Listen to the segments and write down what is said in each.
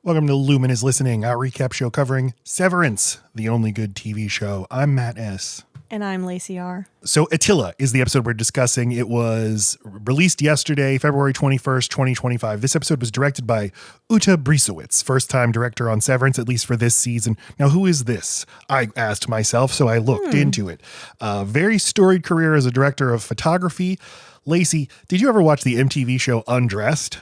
Welcome to Lumen is Listening, our recap show covering Severance, the only good TV show. I'm Matt S. And I'm Laci R. So Attila is the episode we're discussing. It was released yesterday, February 21st, 2025. This episode was directed by Uta Briesewitz, first-time director on Severance, at least for this season. Now, who is this? I asked myself, so I looked into it. Very storied career as a director of photography. Laci, did you ever watch the MTV show Undressed?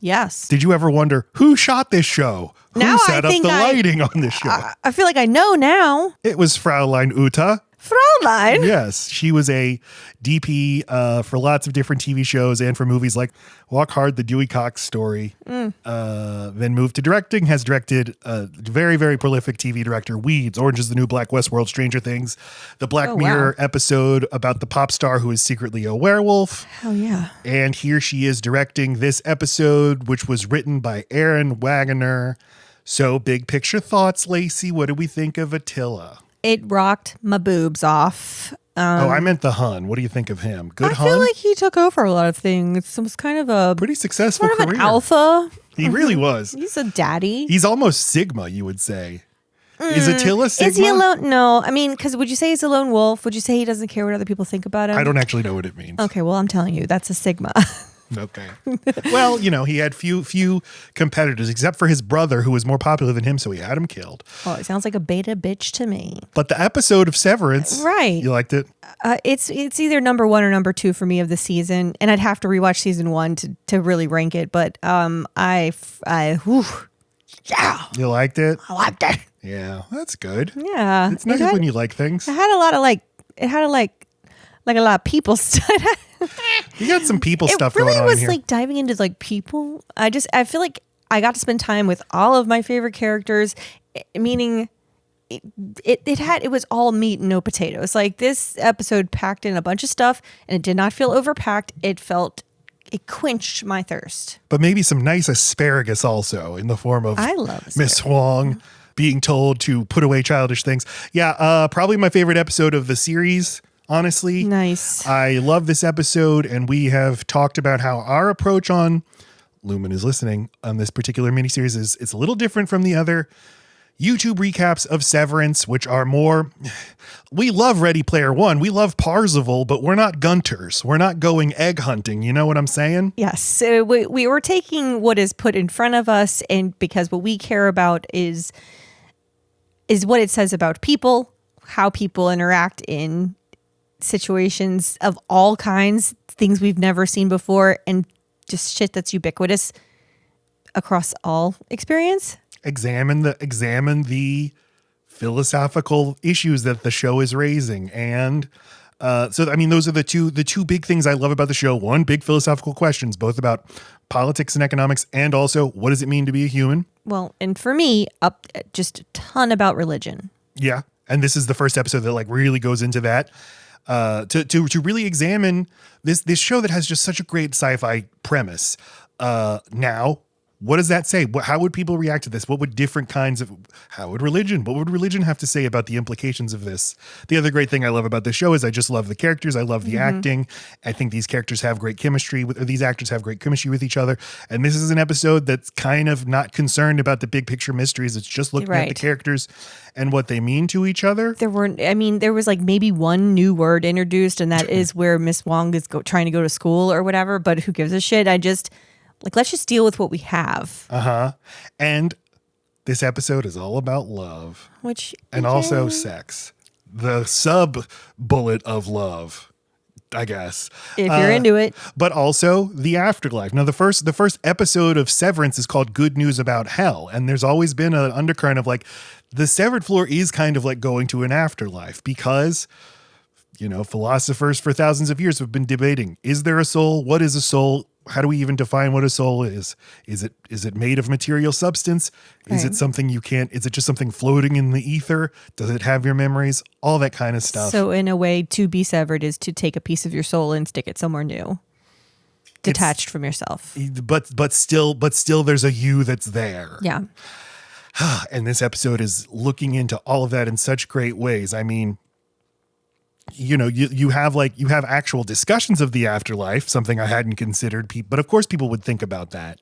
Yes. Did you ever wonder who shot this show? Who set up the lighting on this show? I feel like I know now. It was Fraulein Uta. Fraulein? Yes. She was a DP for lots of different TV shows and for movies like Walk Hard, The Dewey Cox Story. Then moved to directing, has directed a very, very prolific TV director, Weeds, Orange is the New Black, Westworld, Stranger Things, the Black Mirror episode about the pop star who is secretly a werewolf. Oh, yeah. And here she is directing this episode, which was written by Erin Wagoner. So big picture thoughts, Laci. What do we think of Attila? It rocked my boobs off. I meant the Hun. What do you think of him? Good Hun? I feel like he took over a lot of things. It was kind of a pretty successful sort of career. An alpha. He really was. He's a daddy. He's almost Sigma, you would say. Is Attila Sigma? Is he alone? No. I mean, because would you say he's a lone wolf? Would you say he doesn't care what other people think about him? I don't actually know what it means. Okay, well, I'm telling you, that's a Sigma. Okay. Well, you know, he had few competitors except for his brother who was more popular than him, so he had him killed. Oh, it sounds like a beta bitch to me. But the episode of Severance, right? You liked it? It's either number 1 or number 2 for me of the season, and I'd have to rewatch season 1 to really rank it. But yeah, you liked it. I liked it. Yeah, that's good. Yeah, it's nice when you like things. It had a lot of a lot of people stuff. You got some people stuff going on here. It really was like diving into like people. I feel like I got to spend time with all of my favorite characters, meaning it was all meat and no potatoes. Like this episode packed in a bunch of stuff and it did not feel overpacked. It quenched my thirst. But maybe some nice asparagus also in the form of I love Miss Huang being told to put away childish things. Yeah, probably my favorite episode of the series. Honestly, nice. I love this episode, and we have talked about how our approach on Lumen is Listening on this particular miniseries is it's a little different from the other YouTube recaps of Severance, which are more. We love Ready Player One, we love Parzival, but we're not Gunters. We're not going egg hunting. You know what I'm saying? Yes. So we were taking what is put in front of us, and because what we care about is what it says about people, how people interact in situations of all kinds, things we've never seen before, and just shit that's ubiquitous across all experience. Examine the philosophical issues that the show is raising. And so, I mean, those are the two big things I love about the show. One, big philosophical questions, both about politics and economics, and also what does it mean to be a human? Well, and for me, just a ton about religion. Yeah. And this is the first episode that like really goes into that. To really examine this show that has just such a great sci-fi premise. Now, what does that say? How would people react to this? What would what would religion have to say about the implications of this? The other great thing I love about this show is I just love the characters. I love the acting. I think these characters have great chemistry these actors have great chemistry with each other. And this is an episode that's kind of not concerned about the big picture mysteries. It's just looking at the characters and what they mean to each other. There was like maybe one new word introduced, and that is where Miss Wong is trying to go to school or whatever, but who gives a shit? Let's just deal with what we have. And this episode is all about love. And also sex. The sub-bullet of love, I guess. If you're into it. But also the afterlife. Now, the first episode of Severance is called Good News About Hell. And there's always been an undercurrent of like, the severed floor is kind of like going to an afterlife because, you know, philosophers for thousands of years have been debating, is there a soul? What is a soul? How do we even define what a soul is? Is it made of material substance? Is it something is it just something floating in the ether? Does it have your memories? All that kind of stuff. So in a way, to be severed is to take a piece of your soul and stick it somewhere new. Detached from yourself. But still there's a you that's there. Yeah. And this episode is looking into all of that in such great ways. I mean, you know, you have actual discussions of the afterlife, something I hadn't considered. But of course people would think about that.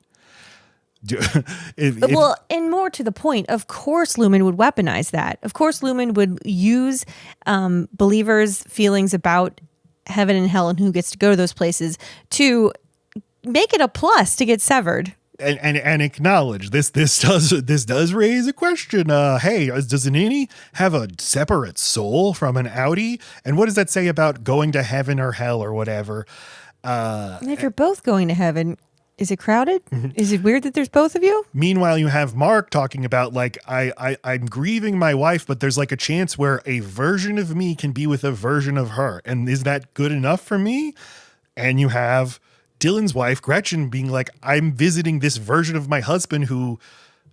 Well, and more to the point, of course Lumen would weaponize that. Of course Lumen would use believers' feelings about heaven and hell and who gets to go to those places to make it a plus to get severed. And acknowledge this does raise a question. Hey, does an innie have a separate soul from an outie? And what does that say about going to heaven or hell or whatever? And if you're both going to heaven, is it crowded? Mm-hmm. Is it weird that there's both of you? Meanwhile, you have Mark talking about like, I'm grieving my wife, but there's like a chance where a version of me can be with a version of her. And is that good enough for me? And you have Dylan's wife, Gretchen, being like, I'm visiting this version of my husband who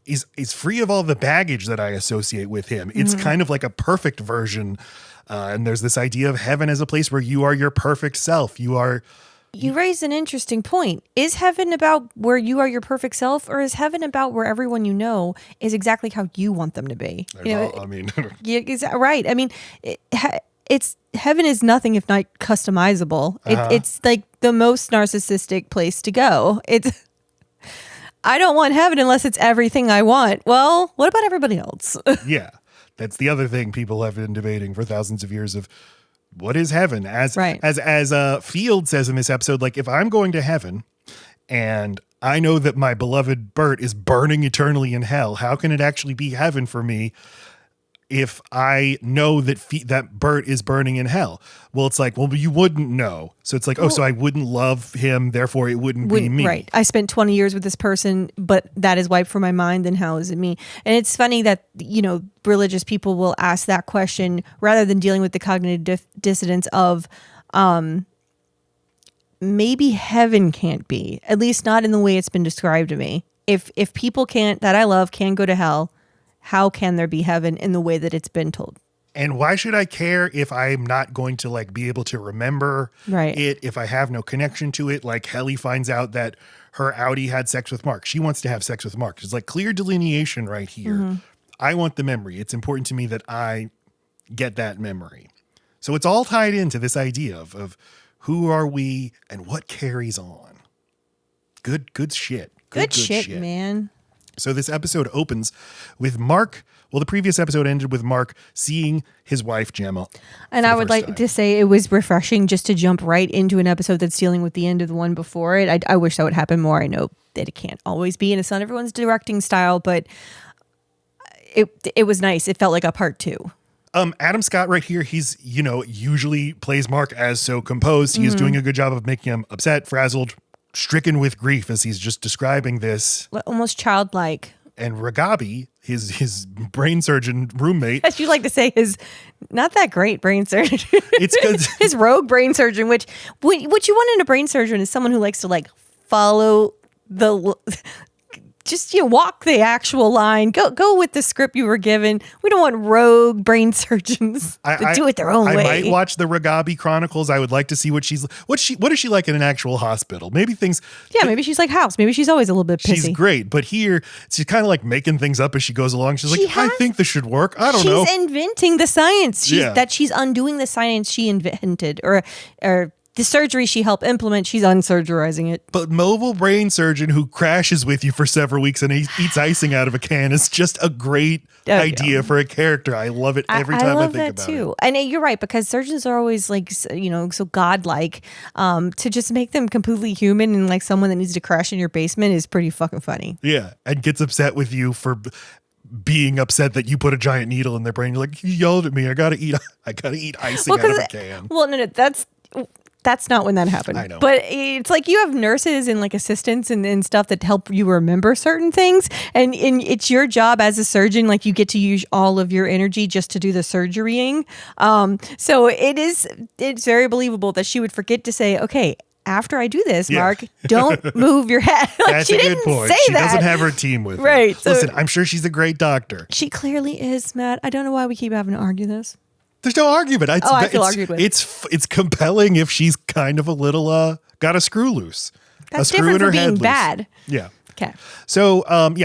is free of all the baggage that I associate with him. It's kind of like a perfect version. And there's this idea of heaven as a place where you are your perfect self. You raise an interesting point. Is heaven about where you are your perfect self, or is heaven about where everyone you know is exactly how you want them to be? Yeah, is that right? I mean, it's heaven is nothing if not customizable. It's like the most narcissistic place to go. I don't want heaven unless it's everything I want. Well, what about everybody else? Yeah, that's the other thing people have been debating for thousands of years of what is heaven. As Field says in this episode, like if I'm going to heaven and I know that my beloved Bert is burning eternally in hell, how can it actually be heaven for me if I know that Bert is burning in hell? Well, it's like, well, you wouldn't know. So it's like, so I wouldn't love him, therefore it wouldn't be me. Right. I spent 20 years with this person, but that is wiped from my mind, then how is it me? And it's funny that, religious people will ask that question rather than dealing with the cognitive dissonance of maybe heaven can't be, at least not in the way it's been described to me. If people that I love can go to hell, how can there be heaven in the way that it's been told? And why should I care if I'm not going to like be able to remember it, if I have no connection to it? Like Helly finds out that her outie had sex with Mark. She wants to have sex with Mark. It's like clear delineation right here. Mm-hmm. I want the memory. It's important to me that I get that memory. So it's all tied into this idea of who are we and what carries on. Good shit. Good shit, man. So this episode opens with Mark. Well, the previous episode ended with Mark seeing his wife, Gemma. And I would like to say it was refreshing just to jump right into an episode that's dealing with the end of the one before it. I wish that would happen more. I know that it can't always be, and it's not everyone's directing style, but it was nice. It felt like a part two. Adam Scott right here, he's, usually plays Mark as so composed. He is doing a good job of making him upset, frazzled, stricken with grief as he's just describing this. Almost childlike. And Ragabi, his brain surgeon roommate. As you like to say, his not that great brain surgeon. It's good. His rogue brain surgeon, what you want in a brain surgeon is someone who likes to like follow just walk the actual line. Go with the script you were given. We don't want rogue brain surgeons to do it their own way. I might watch the Ragabi Chronicles. I would like to see what is she like in an actual hospital? Maybe things. Yeah, maybe she's like House. Maybe she's always a little bit pissy. She's great, but here she's kind of like making things up as she goes along. She's like, I think this should work. I don't know. She's inventing the science. She's undoing the science she invented, or the surgery she helped implement, she's unsurgerizing it. But mobile brain surgeon who crashes with you for several weeks and he eats icing out of a can is just a great idea for a character. I love it every time I think about it. I love that too. And you're right, because surgeons are always like, so godlike. To just make them completely human and like someone that needs to crash in your basement is pretty fucking funny. Yeah, and gets upset with you for being upset that you put a giant needle in their brain. You're like, you yelled at me. I gotta eat icing out of a can. Well, no, that's not when that happened. I know. But it's like you have nurses and like assistants and stuff that help you remember certain things. And it's your job as a surgeon, like you get to use all of your energy just to do the surgerying. So it's very believable that she would forget to say, okay, after I do this, Mark, don't move your head. That's a good point. She doesn't have her team with her. Right. So listen, I'm sure she's a great doctor. She clearly is, Matt. I don't know why we keep having to argue this. There's no argument. I feel argued with. It's compelling if she's kind of a little got a screw loose. That's a screw different in her from head being loose. bad. Yeah. Okay. So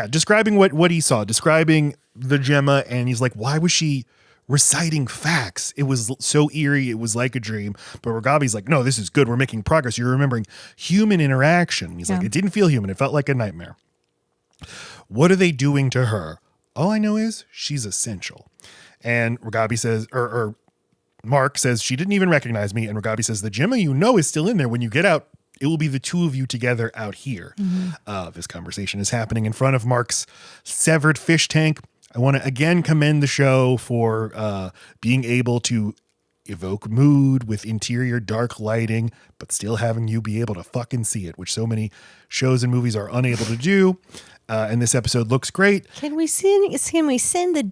describing what he saw, describing the Gemma, and he's like, why was she reciting facts? It was so eerie. It was like a dream. But Ragabi's like, no, this is good. We're making progress. You're remembering human interaction. He's like, it didn't feel human. It felt like a nightmare. What are they doing to her? All I know is she's essential. And Ragabi says, or Mark says, she didn't even recognize me. And Ragabi says, the Gemma you know is still in there. When you get out, it will be the two of you together out here. This conversation is happening in front of Mark's severed fish tank. I want to again commend the show for being able to evoke mood with interior dark lighting, but still having you be able to fucking see it, which so many shows and movies are unable to do. And this episode looks great. Can we send the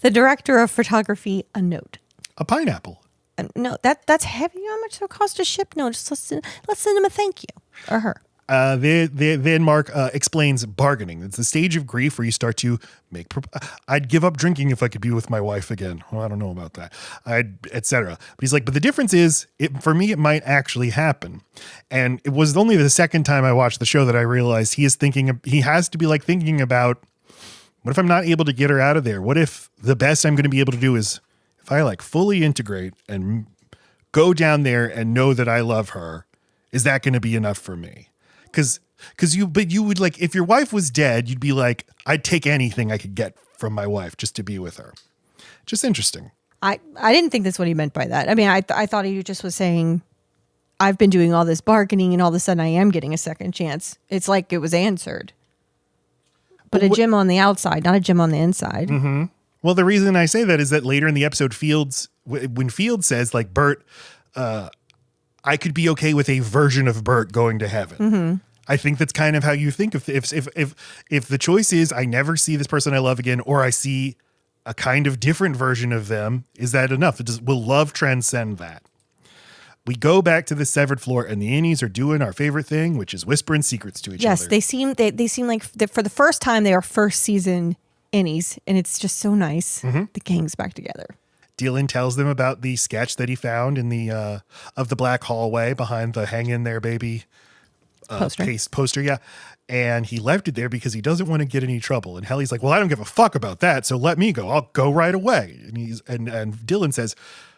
director of photography a note? A pineapple. No, that's heavy. How much it'll cost to ship? No, just let's send him a thank you, or her. Then Mark explains bargaining. It's the stage of grief where you start to make. I'd give up drinking if I could be with my wife again. Well, I don't know about that. Etc. But he's like, but the difference is, for me, it might actually happen. And it was only the second time I watched the show that I realized he has to be like thinking about, what if I'm not able to get her out of there? What if the best I'm going to be able to do is if I like fully integrate and go down there and know that I love her, is that going to be enough for me? Because you would like, if your wife was dead, you'd be like, I'd take anything I could get from my wife just to be with her. Just interesting. I didn't think that's what he meant by that. I mean, I thought he just was saying, I've been doing all this bargaining and all of a sudden I am getting a second chance. It's like it was answered. But a gym on the outside, not a gym on the inside. Mm-hmm. Well, the reason I say that is that later in the episode, when Fields says, like, Bert, I could be okay with a version of Bert going to heaven. Mm-hmm. I think that's kind of how you think of if the choice is I never see this person I love again, or I see a kind of different version of them. Is that enough? Will love transcend that? We go back to the severed floor, and the innies are doing our favorite thing, which is whispering secrets to each other. Yes, they seem like for the first time they are first season innies, and it's just so nice. Mm-hmm. The gang's back together. Dylan tells them about the sketch that he found in the of the black hallway behind the "Hang in There, Baby" poster, yeah. And he left it there because he doesn't want to get any trouble. And Helly's like, "Well, I don't give a fuck about that, so let me go. I'll go right away." And Dylan says,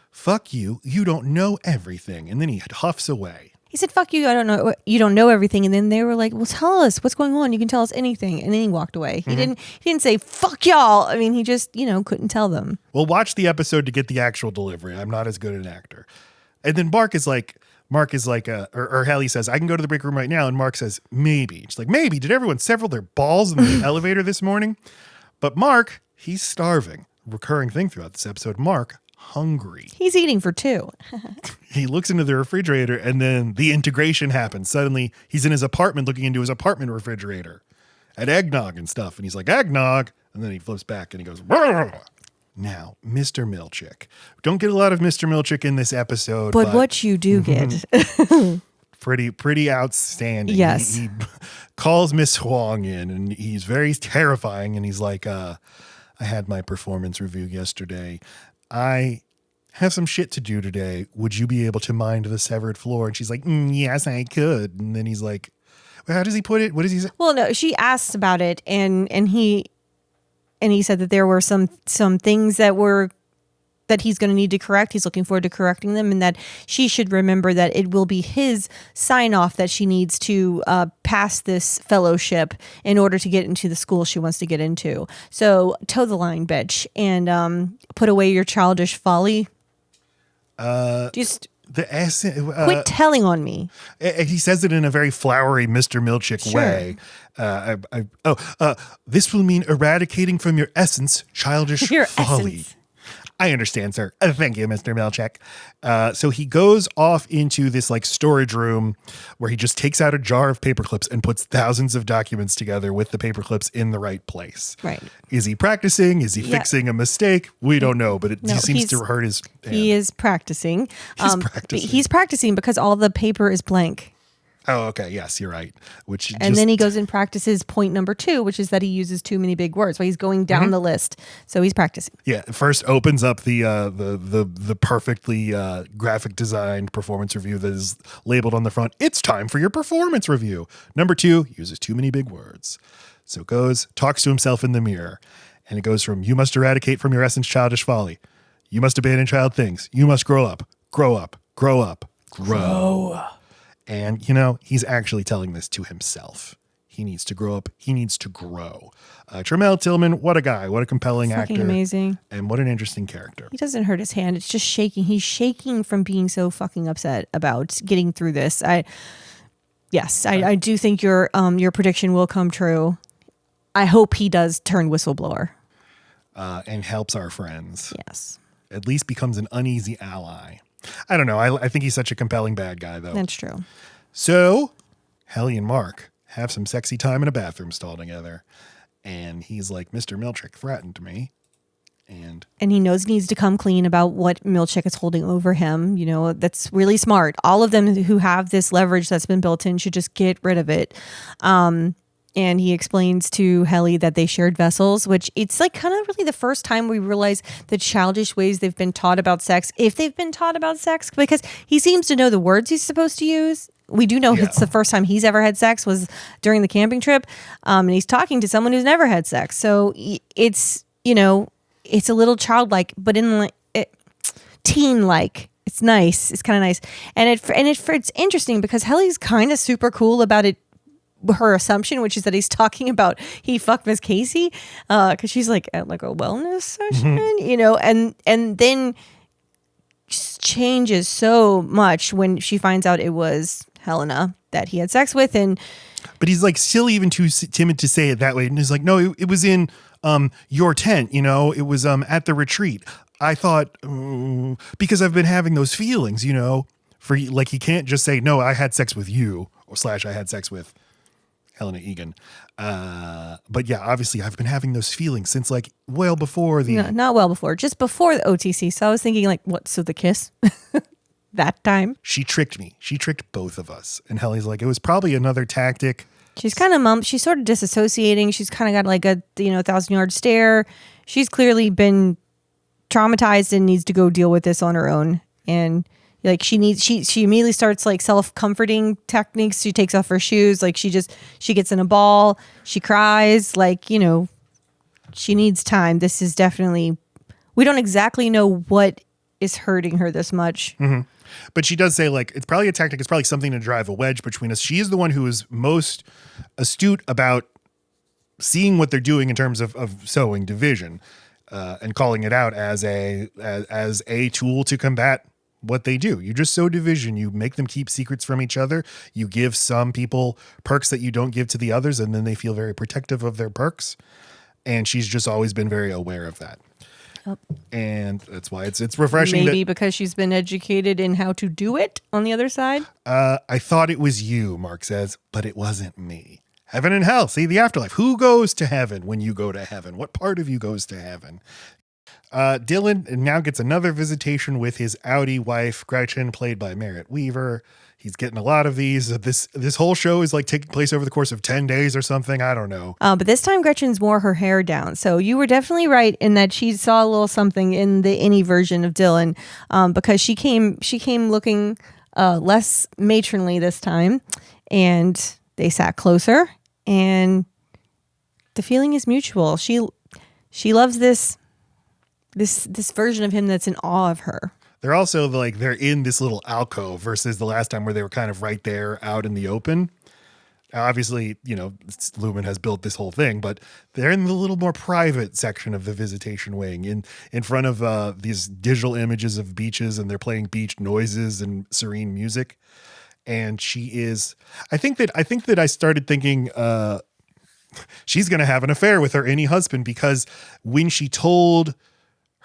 "Fuck you. You don't know everything." And then he huffs away. He said, "Fuck you. I don't know. You don't know everything." And then they were like, "Well, tell us what's going on. You can tell us anything." And then he walked away. He didn't say "fuck y'all." I mean, he just couldn't tell them. Well, watch the episode to get the actual delivery. I'm not as good an actor. And then Mark is like, or Helly says, "I can go to the break room right now." And Mark says, "Maybe." She's like, "Maybe. Did everyone sever their balls in the elevator this morning?" But Mark, he's starving. Recurring thing throughout this episode. Mark, hungry. He's eating for two. He looks into the refrigerator, and then the integration happens. Suddenly, he's in his apartment looking into his apartment refrigerator at eggnog and stuff. And he's like, "Eggnog." And then he flips back and he goes, "Rrr." Now, Mr. Milchick. Don't get a lot of Mr. Milchick in this episode. But what you do get. pretty outstanding. Yes. He calls Miss Huang in, and he's very terrifying. And he's like, I had my performance review yesterday. I have some shit to do today. Would you be able to mind the severed floor? And she's like, yes, I could. And then he's like, well, how does he put it? What does he say? Well, no, she asked about it, and he said that there were some things that he's going to need to correct. He's looking forward to correcting them, and that she should remember that it will be his sign off that she needs to pass this fellowship in order to get into the school she wants to get into. So toe the line, bitch, and put away your childish folly. Just quit telling on me. He says it in a very flowery Mr. Milchick way. This will mean eradicating from your essence childish folly. Essence. I understand, sir. Thank you, Mr. Milchick. So he goes off into this like storage room where he just takes out a jar of paper clips and puts thousands of documents together with the paper clips in the right place. Right. Is he practicing? Is he fixing a mistake? We don't know, but he seems to hurt his hand. He is practicing. He's practicing because all the paper is blank. Oh, okay. Yes, you're right. And then he goes and practices point number 2, which is that he uses too many big words. So he's going down the list. So he's practicing. Yeah. First opens up the perfectly graphic designed performance review that is labeled on the front. It's time for your performance review. Number 2 uses too many big words. So goes, talks to himself in the mirror. And it goes from, you must eradicate from your essence childish folly. You must abandon child things. You must grow up, grow up, grow up, grow. And, he's actually telling this to himself. He needs to grow up. He needs to grow. Tramell, Tillman, what a guy. What a compelling actor. Fucking amazing. And what an interesting character. He doesn't hurt his hand. It's just shaking. He's shaking from being so fucking upset about getting through this. I do think your prediction will come true. I hope he does turn whistleblower. And helps our friends. Yes. At least becomes an uneasy ally. I don't know. I think he's such a compelling bad guy, though. That's true. So, Helly and Mark have some sexy time in a bathroom stall together. And he's like, Mr. Milchick threatened me. And he knows he needs to come clean about what Milchick is holding over him. You know, that's really smart. All of them who have this leverage that's been built in should just get rid of it. And he explains to Helly that they shared vessels, which it's like kind of really the first time we realize the childish ways they've been taught about sex, if they've been taught about sex, because he seems to know the words he's supposed to use. We do know it's the first time he's ever had sex was during the camping trip. And he's talking to someone who's never had sex. So it's, you know, it's a little childlike, but teen-like. It's nice. It's kind of nice. And it's interesting because Helly's kind of super cool about it. Her assumption, which is that he's talking about he fucked Miss Casey, because she's like at like a wellness session, you know, and then changes so much when she finds out it was Helena that he had sex with, but he's like still even too timid to say it that way, and he's like, no, it was in your tent, you know, it was at the retreat. I thought because I've been having those feelings, you know, for like he can't just say no, I had sex with you or / I had sex with Helena Egan. But yeah, obviously I've been having those feelings since like well before the... No, not well before, just before the OTC. So I was thinking like, what, so the kiss? That time? She tricked me. She tricked both of us. And Helly's like, it was probably another tactic. She's kind of she's sort of disassociating. She's kind of got like a, 1,000-yard stare. She's clearly been traumatized and needs to go deal with this on her own. And like she immediately starts like self-comforting techniques. She takes off her shoes. Like she gets in a ball. She cries. Like, you know, she needs time. This is definitely, we don't exactly know what is hurting her this much. Mm-hmm. But she does say like, it's probably a tactic. It's probably something to drive a wedge between us. She is the one who is most astute about seeing what they're doing in terms of sowing division and calling it out as a tool to combat what they do. You just sow division. You make them keep secrets from each other. You give some people perks that you don't give to the others, and then they feel very protective of their perks. And she's just always been very aware of that. Yep. And that's why it's refreshing. Maybe because she's been educated in how to do it on the other side. I thought it was you, Mark says, but it wasn't me. Heaven and hell. See, the afterlife. Who goes to heaven when you go to heaven? What part of you goes to heaven? Dylan now gets another visitation with his Audi wife, Gretchen, played by Merritt Weaver. He's getting a lot of these. This whole show is like taking place over the course of 10 days or something. I don't know. But this time Gretchen's wore her hair down. So you were definitely right in that she saw a little something in the any version of Dylan, because she came looking less matronly this time, and they sat closer, and the feeling is mutual. She loves this version of him that's in awe of her. They're also like, they're in this little alcove versus the last time where they were kind of right there out in the open. Obviously, you know, Lumen has built this whole thing, but they're in the little more private section of the visitation wing in front of these digital images of beaches, and they're playing beach noises and serene music. And she is, I think that I started thinking, she's going to have an affair with her any husband, because when she told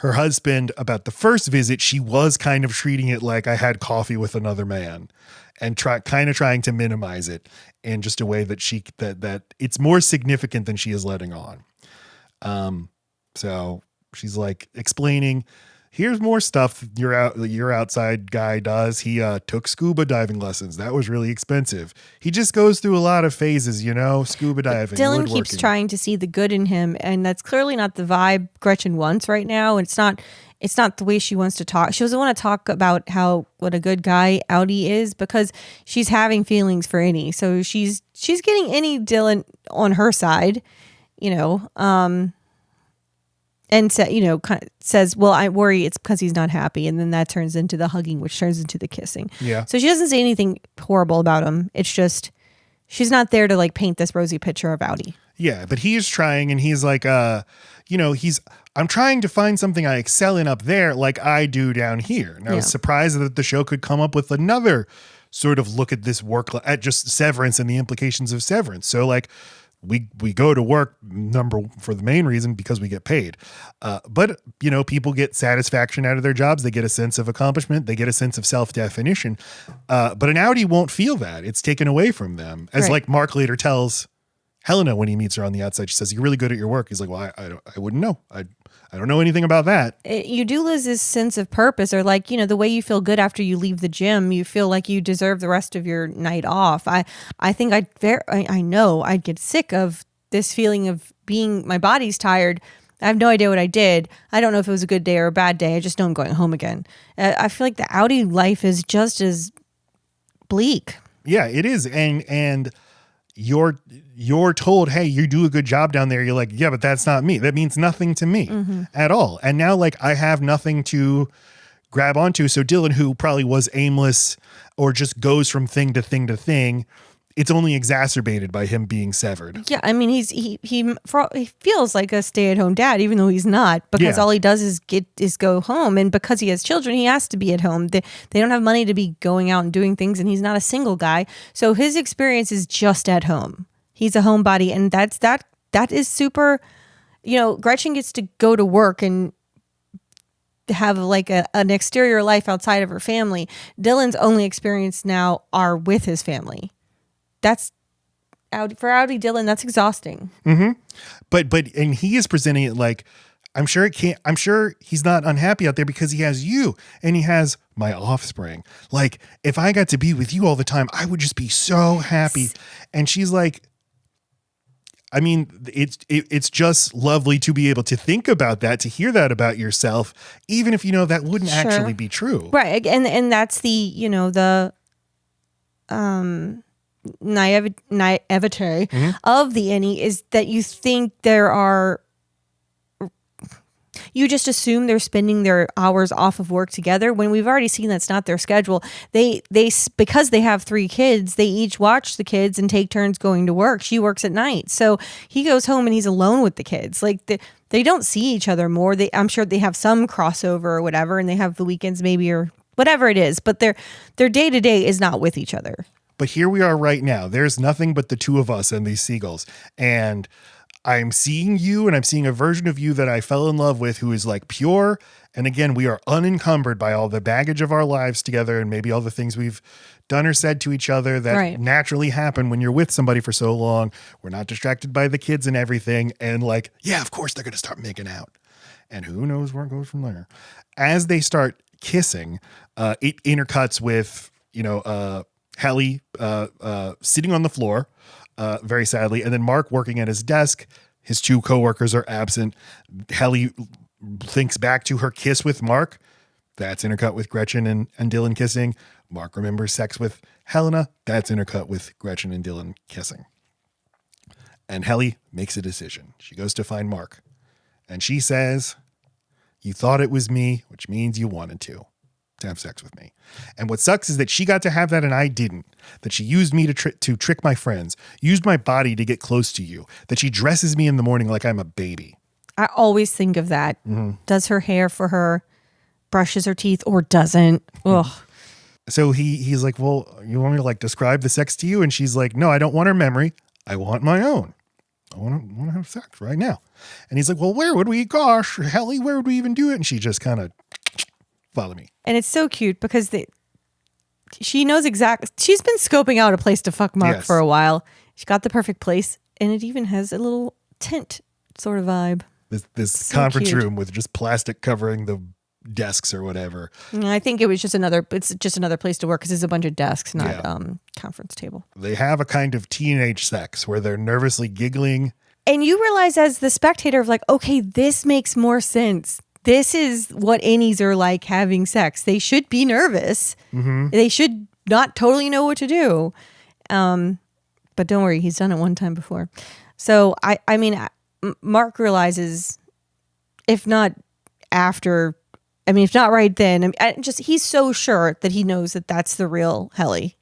her husband about the first visit, she was kind of treating it like I had coffee with another man, and trying to minimize it in just a way that that it's more significant than she is letting on. So she's like explaining, here's more stuff your outside guy does. He took scuba diving lessons. That was really expensive. He just goes through a lot of phases, you know, scuba diving. Dylan keeps trying to see the good in him, and that's clearly not the vibe Gretchen wants right now. It's not the way she wants to talk. She doesn't want to talk about what a good guy Audi is, because she's having feelings for Innie. So she's getting Innie Dylan on her side, you know, and says, well, I worry it's because he's not happy. And then that turns into the hugging, which turns into the kissing. Yeah. So she doesn't say anything horrible about him. It's just She's not there to like paint this rosy picture of Audi. Yeah, but he's trying, and he's like, I'm trying to find something I excel in up there like I do down here. And I was surprised that the show could come up with another sort of look at this work, at just severance and the implications of severance. So like we go to work for the main reason because we get paid. But people get satisfaction out of their jobs. They get a sense of accomplishment. They get a sense of self-definition. But an Audi won't feel that. It's taken away from them. As like Mark later tells Helena when he meets her on the outside, she says, "You're really good at your work." He's like, "Well, I wouldn't know. I don't know anything about that." You do lose this sense of purpose, or like, the way you feel good after you leave the gym, you feel like you deserve the rest of your night off. I think I know I'd get sick of this feeling of being, my body's tired. I have no idea what I did. I don't know if it was a good day or a bad day. I just know I'm going home again. I feel like the Audi life is just as bleak. Yeah, it is. And you're told, hey, you do a good job down there. You're like, yeah, but that's not me. That means nothing to me at all. And now like I have nothing to grab onto. So Dylan, who probably was aimless or just goes from thing to thing to thing, it's only exacerbated by him being severed. Yeah, I mean, he feels like a stay-at-home dad, even though he's not, because all he does is go home, and because he has children, he has to be at home. They don't have money to be going out and doing things, and he's not a single guy, so his experience is just at home. He's a homebody, and that is super. Gretchen gets to go to work and have like an exterior life outside of her family. Dylan's only experience now are with his family. That's for Audi Dylan. That's exhausting. Mm-hmm. But and he is presenting it like, I'm sure he's not unhappy out there because he has you and he has my offspring. Like if I got to be with you all the time, I would just be so happy. And she's like, I mean, it's just lovely to be able to think about that, to hear that about yourself, even if that wouldn't actually be true. Right. And that's the naivete of the Annie is that you think you just assume they're spending their hours off of work together when we've already seen that's not their schedule. They because they have 3 kids, they each watch the kids and take turns going to work. She works at night. So he goes home and he's alone with the kids. Like they don't see each other more. I'm sure they have some crossover or whatever, and they have the weekends maybe or whatever it is, but their day-to-day is not with each other. But here we are right now. There's nothing but the two of us and these seagulls. And I'm seeing you, and I'm seeing a version of you that I fell in love with who is like pure. And again, we are unencumbered by all the baggage of our lives together and maybe all the things we've done or said to each other that naturally happen when you're with somebody for so long. We're not distracted by the kids and everything. And like, yeah, of course they're going to start making out. And who knows where it goes from there. As they start kissing, it intercuts with, Helly sitting on the floor, very sadly, and then Mark working at his desk. His 2 coworkers are absent. Helly thinks back to her kiss with Mark. That's intercut with Gretchen and Dylan kissing. Mark remembers sex with Helena. That's intercut with Gretchen and Dylan kissing. And Helly makes a decision. She goes to find Mark. And she says, "You thought it was me, which means you wanted to have sex with me." And what sucks is that she got to have that and I didn't. That she used me to trick my friends, used my body to get close to you, that she dresses me in the morning like I'm a baby. I always think of that. Does her hair for her, brushes her teeth, or doesn't. Ugh. So he's like, "Well, you want me to like describe the sex to you?" And she's like, "No, I don't want her memory. I want my own. I want to have sex right now." And he's like, "Well, where would we? Gosh, Helly, where would we even do it?" And she just kind of, "Follow me." And it's so cute because she knows exactly. She's been scoping out a place to fuck Mark for a while. She got the perfect place, and it even has a little tent sort of vibe. This so conference room with just plastic covering the desks or whatever. I think it was just another. It's just another place to work because there's a bunch of desks, not conference table. They have a kind of teenage sex where they're nervously giggling, and you realize as the spectator of like, okay, this makes more sense. This is what Annies are like having sex. They should be nervous. They should not totally know what to do. But don't worry, he's done it one time before. So I mean, Mark realizes, if not after, if not right then, he's so sure that he knows that that's the real Helly.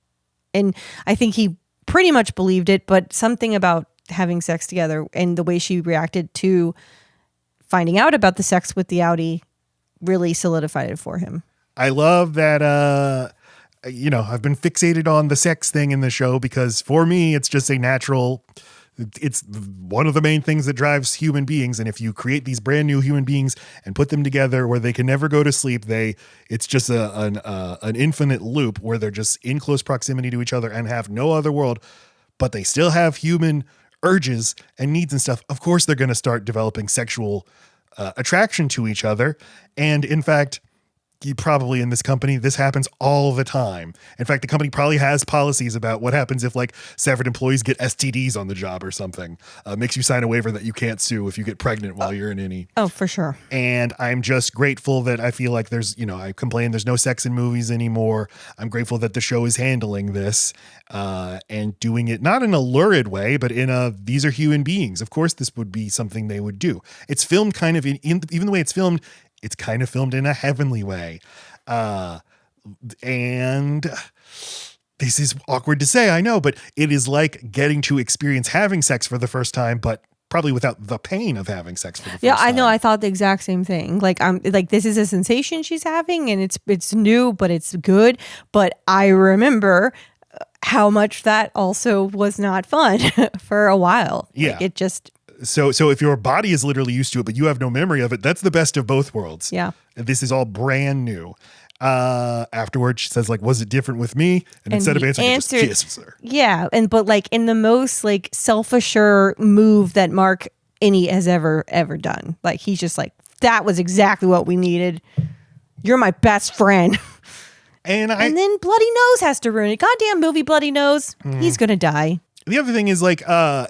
And I think he pretty much believed it, but something about having sex together and the way she reacted to finding out about the sex with the Audi really solidified it for him. I love that, I've been fixated on the sex thing in the show because for me, it's just a natural, it's one of the main things that drives human beings. And if you create these brand new human beings and put them together where they can never go to sleep, it's just an infinite loop where they're just in close proximity to each other and have no other world, but they still have human urges and needs and stuff. Of course, they're going to start developing sexual attraction to each other. And in fact, probably in this company, this happens all the time. In fact, the company probably has policies about what happens if like severed employees get STDs on the job or something. Makes you sign a waiver that you can't sue if you get pregnant while you're in any. Oh, for sure. And I'm just grateful that I feel like I complain there's no sex in movies anymore. I'm grateful that the show is handling this and doing it not in a lurid way, but in these are human beings. Of course, this would be something they would do. It's filmed kind of even the way it's filmed, it's kind of filmed in a heavenly way. And this is awkward to say, I know, but it is like getting to experience having sex for the first time, but probably without the pain of having sex for the first time. Yeah, I know. I thought the exact same thing. Like, I'm like, this is a sensation she's having and it's new, but it's good. But I remember how much that also was not fun for a while. Yeah. Like, it just... So if your body is literally used to it, but you have no memory of it, that's the best of both worlds. Yeah. This is all brand new. Afterwards, she says, like, was it different with me? And instead of answering, he just kisses her. Yeah. But like in the most like self-assured move that Mark Innie has ever done. Like, he's just like, that was exactly what we needed. You're my best friend. And then Bloody Nose has to ruin it. Goddamn movie Bloody Nose. He's going to die. The other thing is like,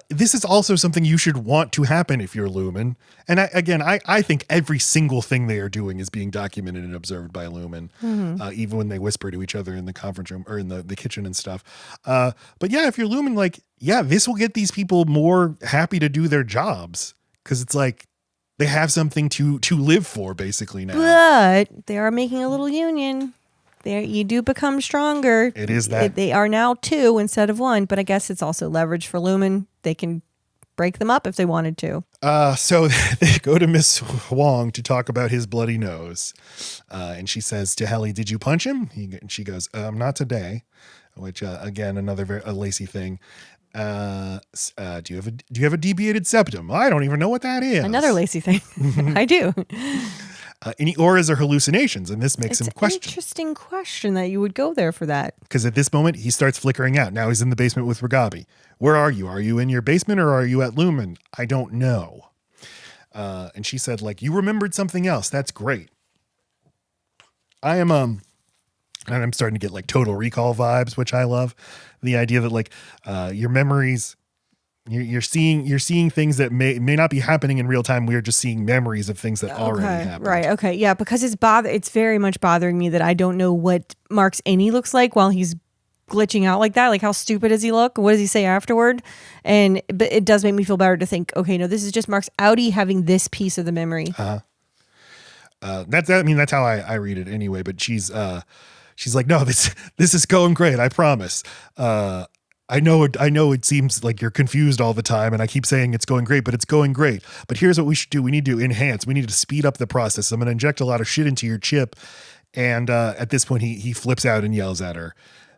this is also something you should want to happen if you're Lumen. And I think every single thing they are doing is being documented and observed by Lumen, even when they whisper to each other in the conference room or in the kitchen and stuff. But yeah, if you're Lumen, like, yeah, this will get these people more happy to do their jobs because it's like they have something to live for basically now. But they are making a little union. There, you do become stronger. It is that. They are now 2 instead of 1, but I guess it's also leverage for Lumen. They can break them up if they wanted to. So they go to Miss Wong to talk about his bloody nose. And she says to Helly, did you punch him? And she goes, not today, which, again, another a Lacey thing. Do you have a deviated septum? I don't even know what that is. Another Lacey thing. I do. Any auras or hallucinations, and this makes him question. It's an interesting question that you would go there for that. Because at this moment, he starts flickering out. Now he's in the basement with Ragabi. Where are you? Are you in your basement or are you at Lumen? I don't know. And she said, like, you remembered something else. That's great. I am, and I'm starting to get like Total Recall vibes, which I love. The idea that like your memories... You're seeing things that may not be happening in real time. We're just seeing memories of things that already happened. Right. Okay. Yeah. Because it's very much bothering me that I don't know what Mark's Innie looks like while he's glitching out like that. Like, how stupid does he look? What does he say afterward? But it does make me feel better to think, okay, no, this is just Mark's Audi having this piece of the memory. That's how I read it anyway. But she's like, no, this is going great. I promise. I know it seems like you're confused all the time and I keep saying it's going great, but it's going great. But here's what we should do. We need to enhance. We need to speed up the process. I'm going to inject a lot of shit into your chip. And at this point, he flips out and yells at her.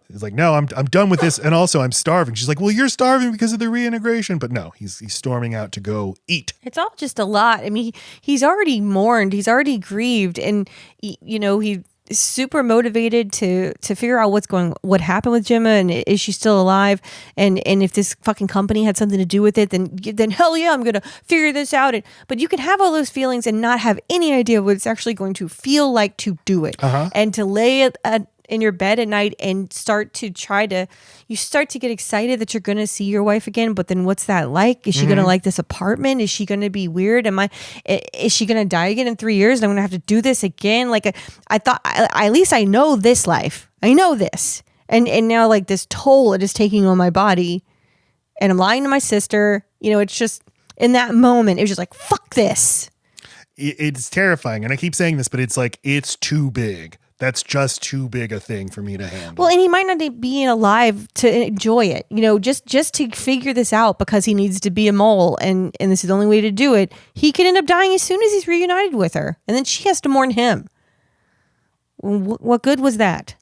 He's like, no, I'm done with this. And also I'm starving. She's like, well, you're starving because of the reintegration. But no, he's storming out to go eat. It's all just a lot. I mean, he's already mourned. He's already grieved. And, he super motivated to figure out what happened with Gemma and is she still alive, and if this fucking company had something to do with it, then hell yeah, I'm gonna figure this out. But you can have all those feelings and not have any idea what it's actually going to feel like to do it, and to lay it in your bed at night and start to get excited that you're going to see your wife again. But then what's that like? Is she going to like this apartment? Is she going to be weird? Is she going to die again in 3 years? And I'm going to have to do this again. Like, I thought, at least I know this life. I know this. And now like this toll it is taking on my body, and I'm lying to my sister. It's just in that moment, it was just like, fuck this. It's terrifying. And I keep saying this, but it's like, it's too big. That's just too big a thing for me to handle. Well, and he might not be alive to enjoy it, just to figure this out because he needs to be a mole and this is the only way to do it. He could end up dying as soon as he's reunited with her. And then she has to mourn him. What good was that?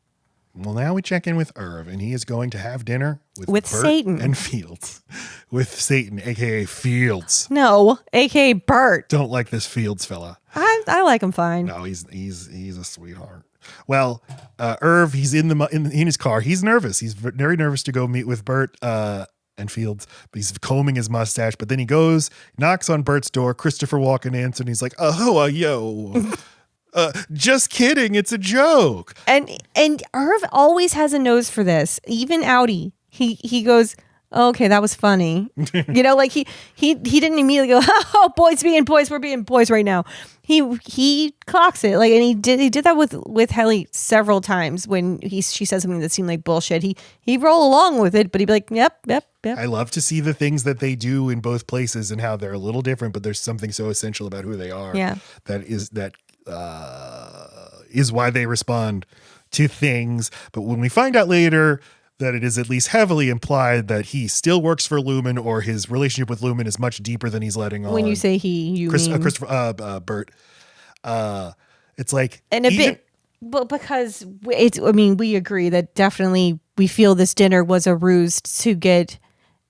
Well, now we check in with Irv, and he is going to have dinner with Bert Satan and Fields. With Satan, a.k.a. Fields. No, a.k.a. Bert. Don't like this Fields fella. I like him fine. No, he's a sweetheart. Well, Irv, he's in his car. He's nervous. He's very nervous to go meet with Bert and Fields, but he's combing his mustache. But then he goes, knocks on Bert's door. Christopher Walken answers, and he's like, "Oh, yo." Just kidding. It's a joke. And Irv always has a nose for this. Even Audi. He goes, okay, that was funny. Like he didn't immediately go, oh, boys being boys, we're being boys right now. He clocks it. Like, and he did that with Helly several times when she said something that seemed like bullshit. He roll along with it, but he'd be like, yep. I love to see the things that they do in both places and how they're a little different, but there's something so essential about who they are. Yeah. That is why they respond to things. But when we find out later that it is at least heavily implied that he still works for Lumen, or his relationship with Lumen is much deeper than he's letting on. When you say you mean Christopher, Bert. It's like, and a bit, but because we agree that definitely we feel this dinner was a ruse to get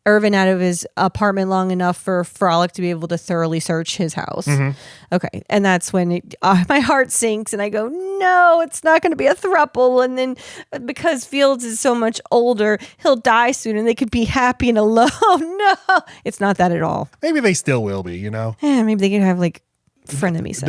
Irvin out of his apartment long enough for Frolic to be able to thoroughly search his house. Mm-hmm. Okay. And that's when my heart sinks and I go, no, it's not going to be a throuple. And then because Fields is so much older, he'll die soon and they could be happy and alone. No, it's not that at all. Maybe they still will be, Yeah, maybe they could have like frenemies.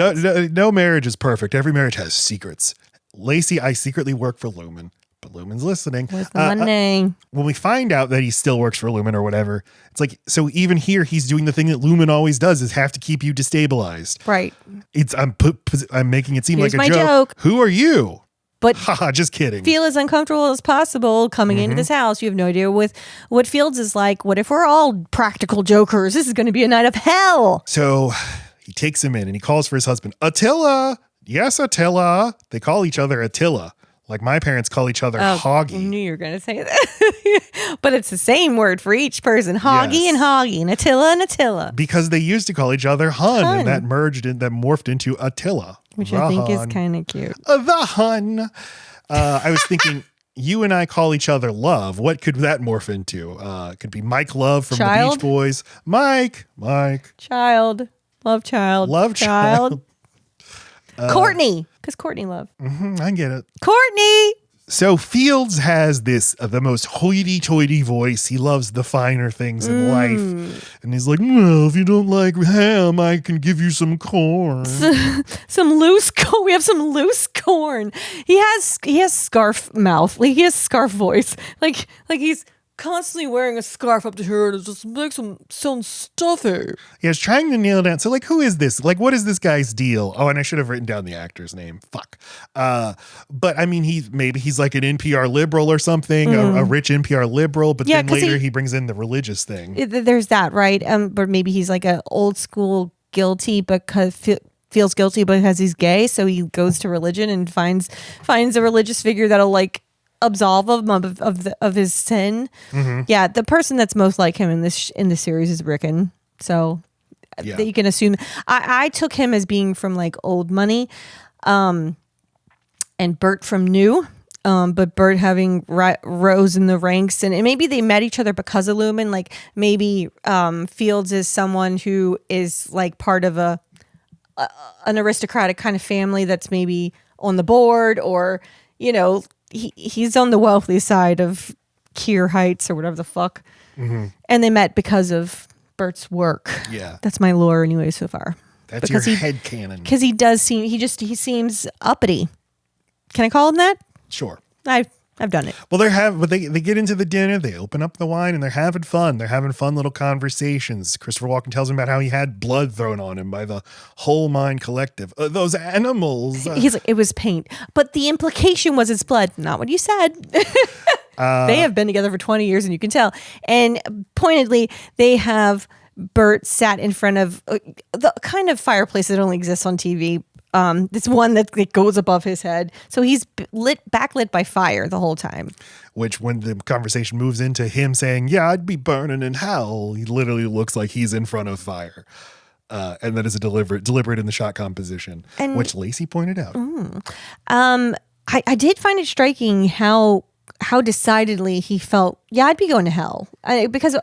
No marriage is perfect. Every marriage has secrets. Lacey, I secretly work for Lumen. But Lumen's listening. Where's the money? When we find out that he still works for Lumen or whatever, it's like, so even here he's doing the thing that Lumen always does, is have to keep you destabilized. Right. I'm making it seem Here's like a my joke. Who are you? But just kidding. Feel as uncomfortable as possible coming into this house. You have no idea with what Fields is like. What if we're all practical jokers? This is going to be a night of hell. So he takes him in and he calls for his husband, Attila. Yes, Attila. They call each other Attila. Like my parents call each other Hoggy. I knew you were going to say that. But it's the same word for each person. Hoggy and Hoggy and Attila. Because they used to call each other Hun. And that morphed into Attila. Which I think is kind of cute. The Hun. I was thinking, you and I call each other Love. What could that morph into? It could be Mike Love from the Beach Boys. Mike. Child. Love child. Courtney. Because Courtney Love. I get it. Courtney. So Fields has the most hoity-toity voice. He loves the finer things in life. And he's like, well, if you don't like ham, I can give you some corn. Some loose corn. We have some loose corn. He has scarf mouth. Like he has scarf voice. Like he's constantly wearing a scarf up to here and it just makes him sound stuffy. Yeah, I was trying to nail down. So, like, who is this? Like, what is this guy's deal? Oh, and I should have written down the actor's name. Fuck. But I mean, he's like an NPR liberal or something, a rich NPR liberal. But then later he brings in the religious thing. There's that, right? But maybe he's like an old school guilty because feels guilty because he's gay, so he goes to religion and finds a religious figure that'll like absolve him of his sin. Yeah, the person that's most like him in this series is Rickon. So you can assume I took him as being from like Old Money, and Bert from New. But Bert having rose in the ranks, and maybe they met each other because of Lumen. Like maybe Fields is someone who is like part of an aristocratic kind of family that's maybe on the board, or he's on the wealthy side of Keir Heights or whatever the fuck. And they met because of Bert's work. Yeah. That's my lore anyway so far. That's because your headcanon. Because he seems uppity. Can I call him that? Sure. I've done it. Well, they get into the dinner, they open up the wine, and they're having fun. They're having fun little conversations. Christopher Walken tells him about how he had blood thrown on him by the Whole Mind Collective. Those animals. He's like, it was paint. But the implication was it's blood. Not what you said. They have been together for 20 years, and you can tell. And pointedly, they have Bert sat in front of the kind of fireplace that only exists on TV. this one that goes above his head. So he's backlit by fire the whole time. Which, when the conversation moves into him saying, yeah, I'd be burning in hell, he literally looks like he's in front of fire. And that is a deliberate in the shot composition, which Lacey pointed out. I did find it striking how decidedly he felt, yeah, I'd be going to hell. Because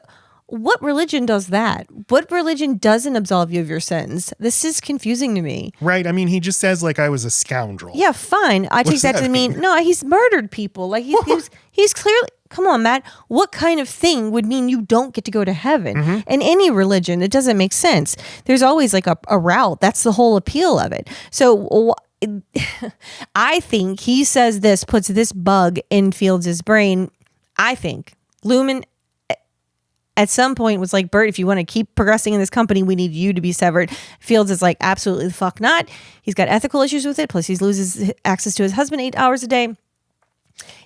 what religion does that? What religion doesn't absolve you of your sins? This is confusing to me. Right. I mean, he just says, like, I was a scoundrel. Yeah, fine. I take that to mean, no, he's murdered people. Like, he's clearly, come on, Matt. What kind of thing would mean you don't get to go to heaven? In any religion, it doesn't make sense. There's always like a route. That's the whole appeal of it. So I think he says this, puts this bug in Fields' brain. I think Lumen at some point was like, Bert, if you want to keep progressing in this company, we need you to be severed. Fields is like, absolutely the fuck not. He's got ethical issues with it. Plus he loses access to his husband 8 hours a day.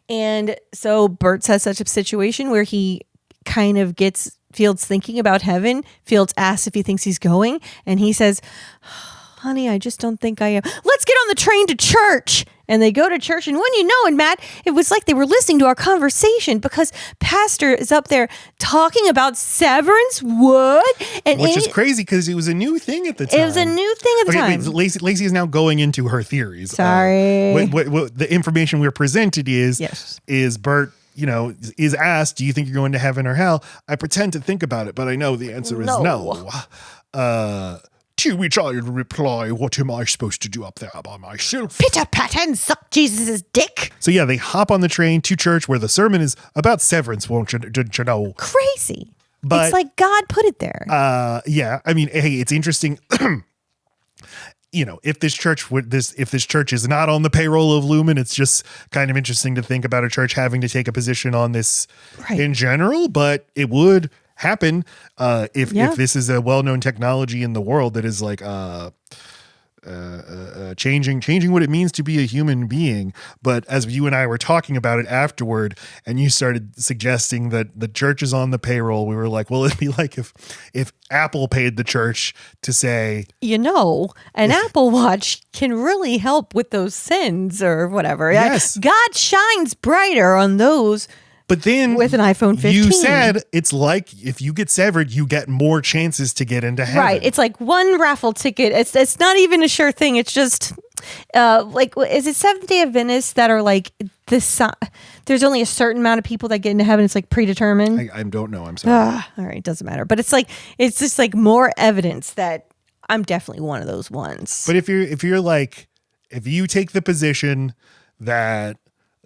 And so Bert has such a situation where he kind of gets Fields thinking about heaven. Fields asks if he thinks he's going. And he says, honey, I just don't think I am. Let's get on the train to church. And they go to church. And when you know it, Matt, it was like they were listening to our conversation because Pastor is up there talking about Severance. What? And which is crazy because it was a new thing at the time. It was a new thing at the time. Lacey is now going into her theories. Sorry. What the information we're presented is Bert, is asked, do you think you're going to heaven or hell? I pretend to think about it, but I know the answer is no. To which I reply, what am I supposed to do up there by myself? Pitter pat and suck Jesus' dick. So yeah, they hop on the train to church where the sermon is about severance, won't you know? Crazy. But it's like God put it there. Yeah. I mean, hey, it's interesting. If this church is not on the payroll of Lumen, it's just kind of interesting to think about a church having to take a position on this in general, but it would happen if this is a well-known technology in the world that is like changing what it means to be a human being. But as you and I were talking about it afterward, and you started suggesting that the church is on the payroll, we were like, well, it'd be like if Apple paid the church to say, an Apple Watch can really help with those sins or whatever. Yes. God shines brighter on those. But then with an iPhone 15, you said it's like if you get severed, you get more chances to get into heaven. Right. It's like one raffle ticket. It's not even a sure thing. It's just is it Seventh-day Adventists that are like this? There's only a certain amount of people that get into heaven. It's like predetermined. I don't know. I'm sorry. All right. Doesn't matter. But it's just like more evidence that I'm definitely one of those ones. But if you take the position that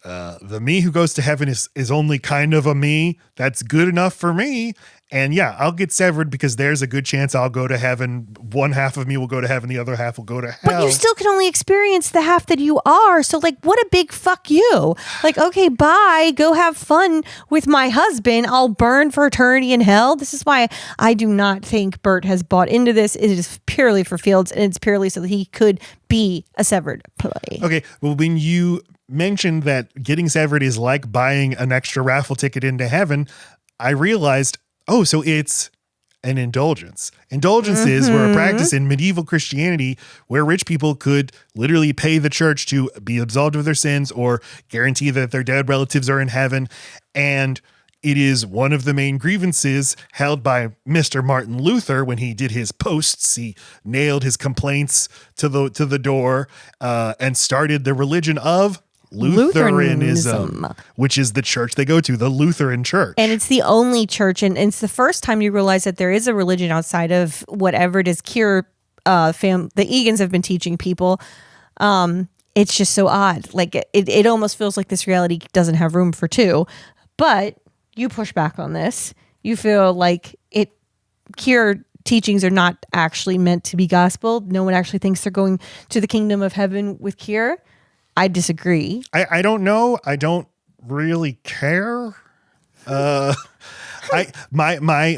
the me who goes to heaven is only kind of a me, that's good enough for me. And yeah, I'll get severed because there's a good chance I'll go to heaven. One half of me will go to heaven. The other half will go to hell. But you still can only experience the half that you are. So like, what a big fuck you. Like, okay, bye. Go have fun with my husband. I'll burn for eternity in hell. This is why I do not think Bert has bought into this. It is purely for Fields, and it's purely so that he could be a severed play. Okay. Well, when you mentioned that getting severed is like buying an extra raffle ticket into heaven, I realized, so it's an indulgence. Indulgences were a practice in medieval Christianity where rich people could literally pay the church to be absolved of their sins or guarantee that their dead relatives are in heaven. And it is one of the main grievances held by Mr. Martin Luther when he did his posts. He nailed his complaints to the door and started the religion of Lutheranism, which is the church they go to, the Lutheran church. And it's the only church, and it's the first time you realize that there is a religion outside of whatever it is the Egans have been teaching people. It's just so odd. Like it almost feels like this reality doesn't have room for two. But you push back on this. You feel like Kier teachings are not actually meant to be gospel. No one actually thinks they're going to the kingdom of heaven with Kier. I disagree. I don't know. I don't really care. My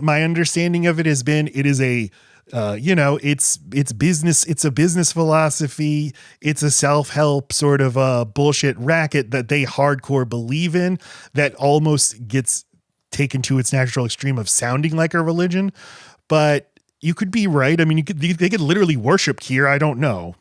understanding of it has been it is a it's business. It's a business philosophy. It's a self-help sort of bullshit racket that they hardcore believe in that almost gets taken to its natural extreme of sounding like a religion. But you could be right. I mean, they could literally worship Kier. I don't know.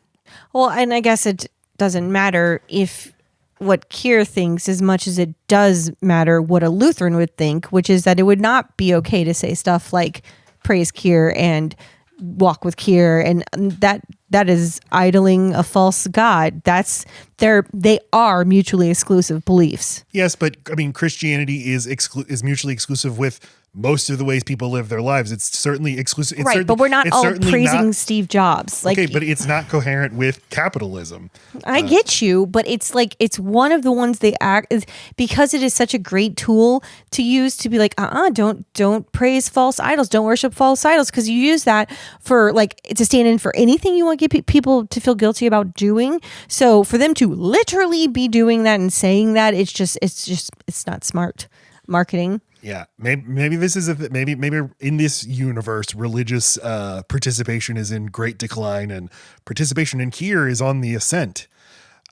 Well, and I guess it doesn't matter if what Keir thinks as much as it does matter what a Lutheran would think, which is that it would not be okay to say stuff like praise Keir and walk with Keir, and that is idling a false god. They are mutually exclusive beliefs. Yes, but I mean, Christianity is mutually exclusive with most of the ways people live their lives. It's certainly exclusive. It's right, but we're not all praising Steve Jobs. Okay, but it's not coherent with capitalism. I get you, but it's like it's one of the ones they act because it is such a great tool to use to be like, don't praise false idols, don't worship false idols, because you use that for like to stand in for anything you want to get people to feel guilty about doing. So for them to literally be doing that and saying that, it's not smart marketing. Yeah, maybe this is maybe in this universe, religious participation is in great decline, and participation in Keir is on the ascent.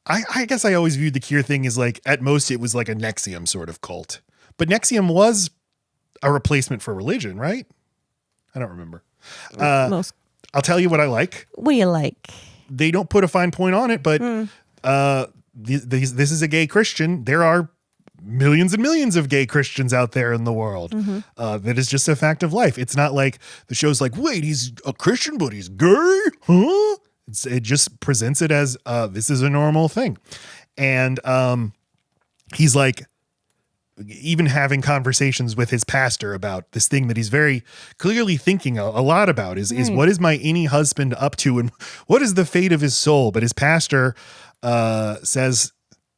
I guess I always viewed the Keir thing as like, at most, it was like a NXIVM sort of cult, but NXIVM was a replacement for religion, right? I don't remember. I'll tell you what I like. What do you like? They don't put a fine point on it, but this is a gay Christian. There are millions and millions of gay Christians out there in the world. That is just a fact of life. It's not like the show's like, wait, he's a Christian, but he's gay? Huh? It just presents it as this is a normal thing. And he's like, even having conversations with his pastor about this thing that he's very clearly thinking a lot about is what is my any husband up to, and what is the fate of his soul? But his pastor says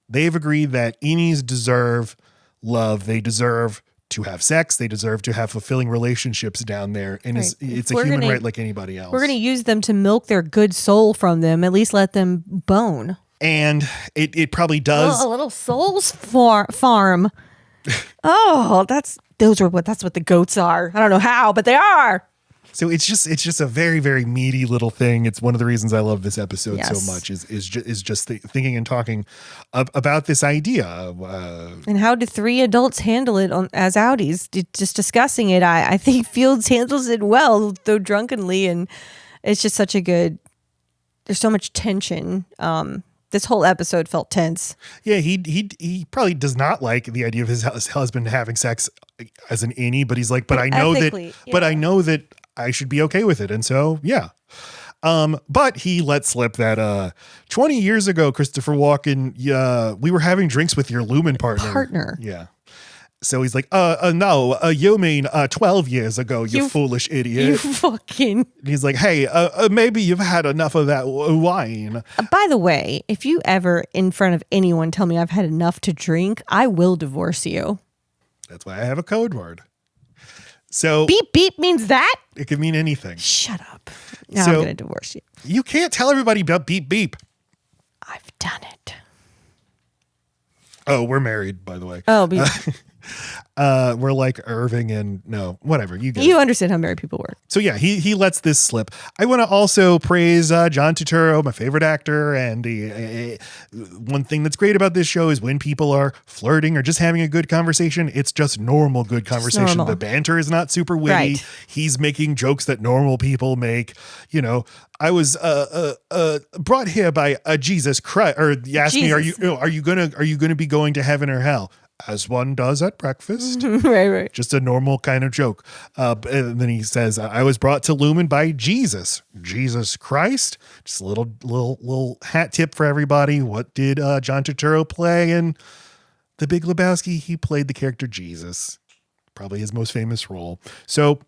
they've agreed that innies deserve love. They deserve to have sex. They deserve to have fulfilling relationships down there. And it's a human right like anybody else. We're going to use them to milk their good soul from them. At least let them bone. And it probably does. Oh, a little souls farm. Oh, that's what the goats are. I don't know how, but they are. So it's just a very, very meaty little thing. It's one of the reasons I love this episode so much is just thinking and talking about this idea. And how do three adults handle it as Audis? Just discussing it. I think Fields handles it well, though drunkenly. And it's just such a good, there's so much tension. This whole episode felt tense. Yeah, he probably does not like the idea of his husband having sex as an innie, but he's like, but I know that I should be okay with it. And so, yeah. But he let slip that 20 years ago, Christopher Walken, we were having drinks with your Lumen partner. Yeah. So he's like, no, you mean 12 years ago, you foolish idiot. You fucking. And he's like, hey, maybe you've had enough of that wine. By the way, if you ever in front of anyone tell me I've had enough to drink, I will divorce you. That's why I have a code word. So beep beep means that? It could mean anything. Shut up. Now I'm going to divorce you. You can't tell everybody about beep beep. I've done it. Oh, we're married, by the way. Oh, beep. We're like Irving and no, whatever. You understand how married people work. So yeah, he lets this slip. I want to also praise John Turturro, my favorite actor. And one thing that's great about this show is when people are flirting or just having a good conversation, it's just normal good conversation. Normal. The banter is not super witty. Right. He's making jokes that normal people make. You know, I was brought here by Jesus Christ. Or you asked me, are you gonna be going to heaven or hell? As one does at breakfast. Right. Just a normal kind of joke. And then he says, I was brought to Lumen by Jesus Christ. Just a little hat tip for everybody. What did John Turturro play in The Big Lebowski? He played the character Jesus. Probably his most famous role. So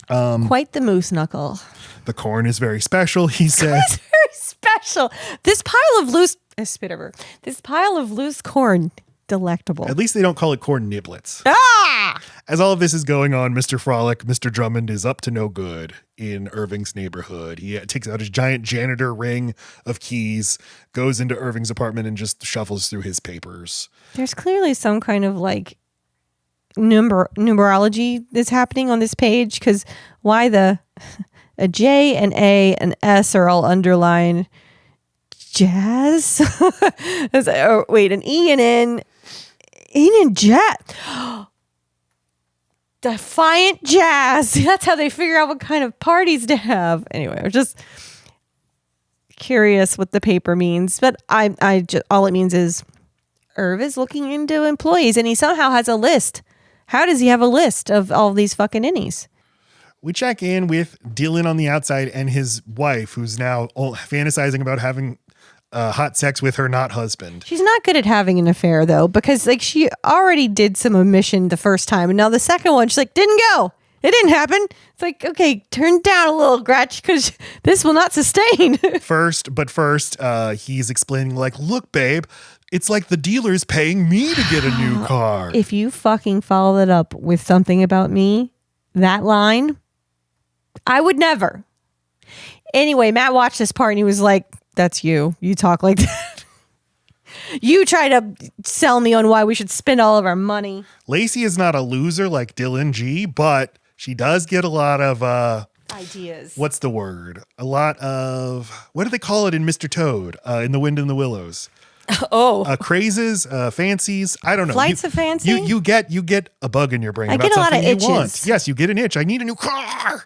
quite the moose knuckle. The corn is very special, he said. It's very special. This pile of loose corn. Delectable. At least they don't call it corn niblets. As all of this is going on, Mr. Frolic, Mr. Drummond is up to no good in Irving's neighborhood. He takes out his giant janitor ring of keys, goes into Irving's apartment, and just shuffles through his papers. There's clearly some kind of like numerology that's happening on this page, because why a J, an A, and S are all underlined. Jazz? Wait, an E and N. In jazz. Defiant jazz. That's how they figure out what kind of parties to have. Anyway, just curious what the paper means, but I just, all it means is Irv is looking into employees, and he somehow has a list. How does he have a list of all these fucking innies? We check in with Dylan on the outside and his wife, who's now fantasizing about having hot sex with her not husband. She's not good at having an affair, though, because like she already did some omission the first time, and now the second one, she's like, didn't go. It didn't happen. It's like, okay, turn down a little, Gretch, because this will not sustain. First, he's explaining like, look, babe, it's like the dealer's paying me to get a new car. If you fucking follow it up with something about me, that line, I would never. Anyway, Matt watched this part and he was like, that's you. You talk like that. You try to sell me on why we should spend all of our money. Laci is not a loser like Dylan G, but she does get a lot of ideas. What's the word? A lot of, what do they call it in Mr. Toad? In The Wind in the Willows. Crazes, fancies. I don't know. Flights of fancy. You get a bug in your brain. I about get a lot of something itches. You want. Yes, you get an itch. I need a new car.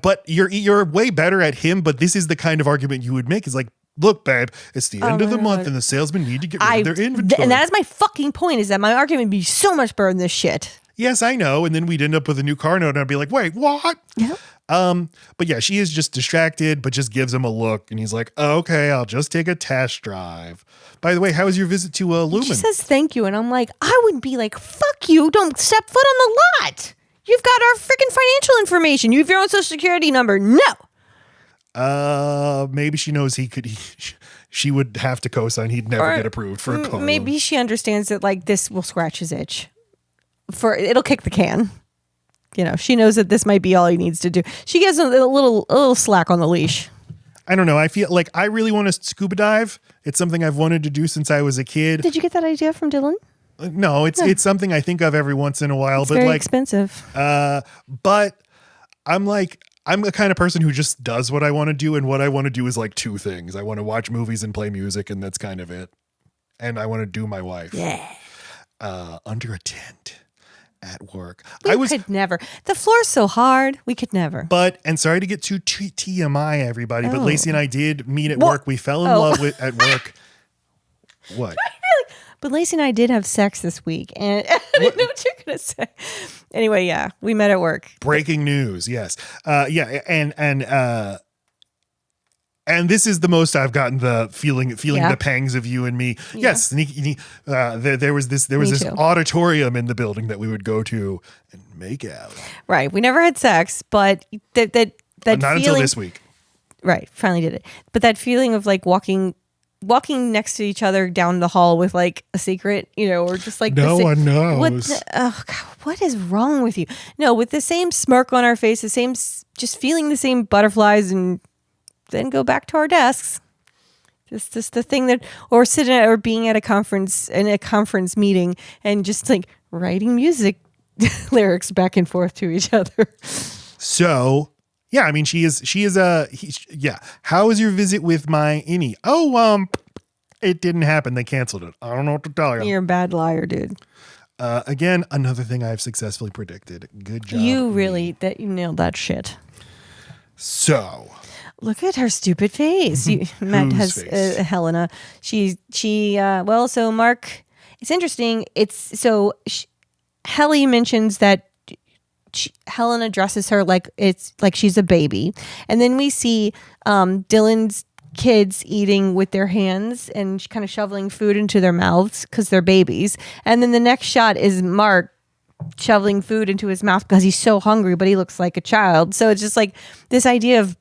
But you're way better at him. But this is the kind of argument you would make. Is like, look, babe, it's the end of the month, and the salesmen need to get rid of their inventory. And that is my fucking point. Is that my argument would be so much better than this shit. Yes, I know. And then we'd end up with a new car note, and I'd be like, wait, what? Yeah. But yeah, she is just distracted, but just gives him a look, and he's like, okay, I'll just take a test drive. By the way, how was your visit to Lumen? She says thank you, and I'm like, I would be like, fuck you, don't step foot on the lot. You've got our freaking financial information. You have your own social security number. No. Maybe she knows she would have to co-sign. He'd never get approved for a car. Maybe she understands that like this will scratch his itch. It'll kick the can. You know, she knows that this might be all he needs to do. She gives him a little slack on the leash. I don't know. I feel like I really want to scuba dive. It's something I've wanted to do since I was a kid. Did you get that idea from Dylan? No, it's something I think of every once in a while. It's but very like expensive. But I'm the kind of person who just does what I want to do, and what I want to do is like two things. I want to watch movies and play music, and that's kind of it. And I want to do my wife. Yeah. Under a tent. At work. We could never. The floor's so hard. We could never. And sorry to get too TMI, everybody, but Laci and I did meet at work. We fell in love at work. What? But Laci and I did have sex this week, and I didn't know what you're going to say. Anyway, yeah, we met at work. Breaking news, yes. And this is the most I've gotten the feeling the pangs of you and me. Yeah. Yes, there was this auditorium in the building that we would go to and make out. Right. We never had sex, but that not feeling, until this week. Right. Finally did it. But that feeling of like walking next to each other down the hall with like a secret, or just like no one knows. What is wrong with you? No, with the same smirk on our face, the same, just feeling the same butterflies, and then go back to our desks. Just the thing that, or sitting or being at a conference meeting and just like writing music lyrics back and forth to each other. So, yeah, I mean, how was your visit with my innie? Oh, it didn't happen. They canceled it. I don't know what to tell you. You're a bad liar, dude. Again, another thing I've successfely predicted. Good job. You nailed that shit. So. Look at her stupid face. Matt has Helena. So Mark, it's interesting. Helly mentions that Helena dresses her like she's a baby. And then we see Dylan's kids eating with their hands and kind of shoveling food into their mouths because they're babies. And then the next shot is Mark shoveling food into his mouth because he's so hungry, but he looks like a child. So it's just like this idea of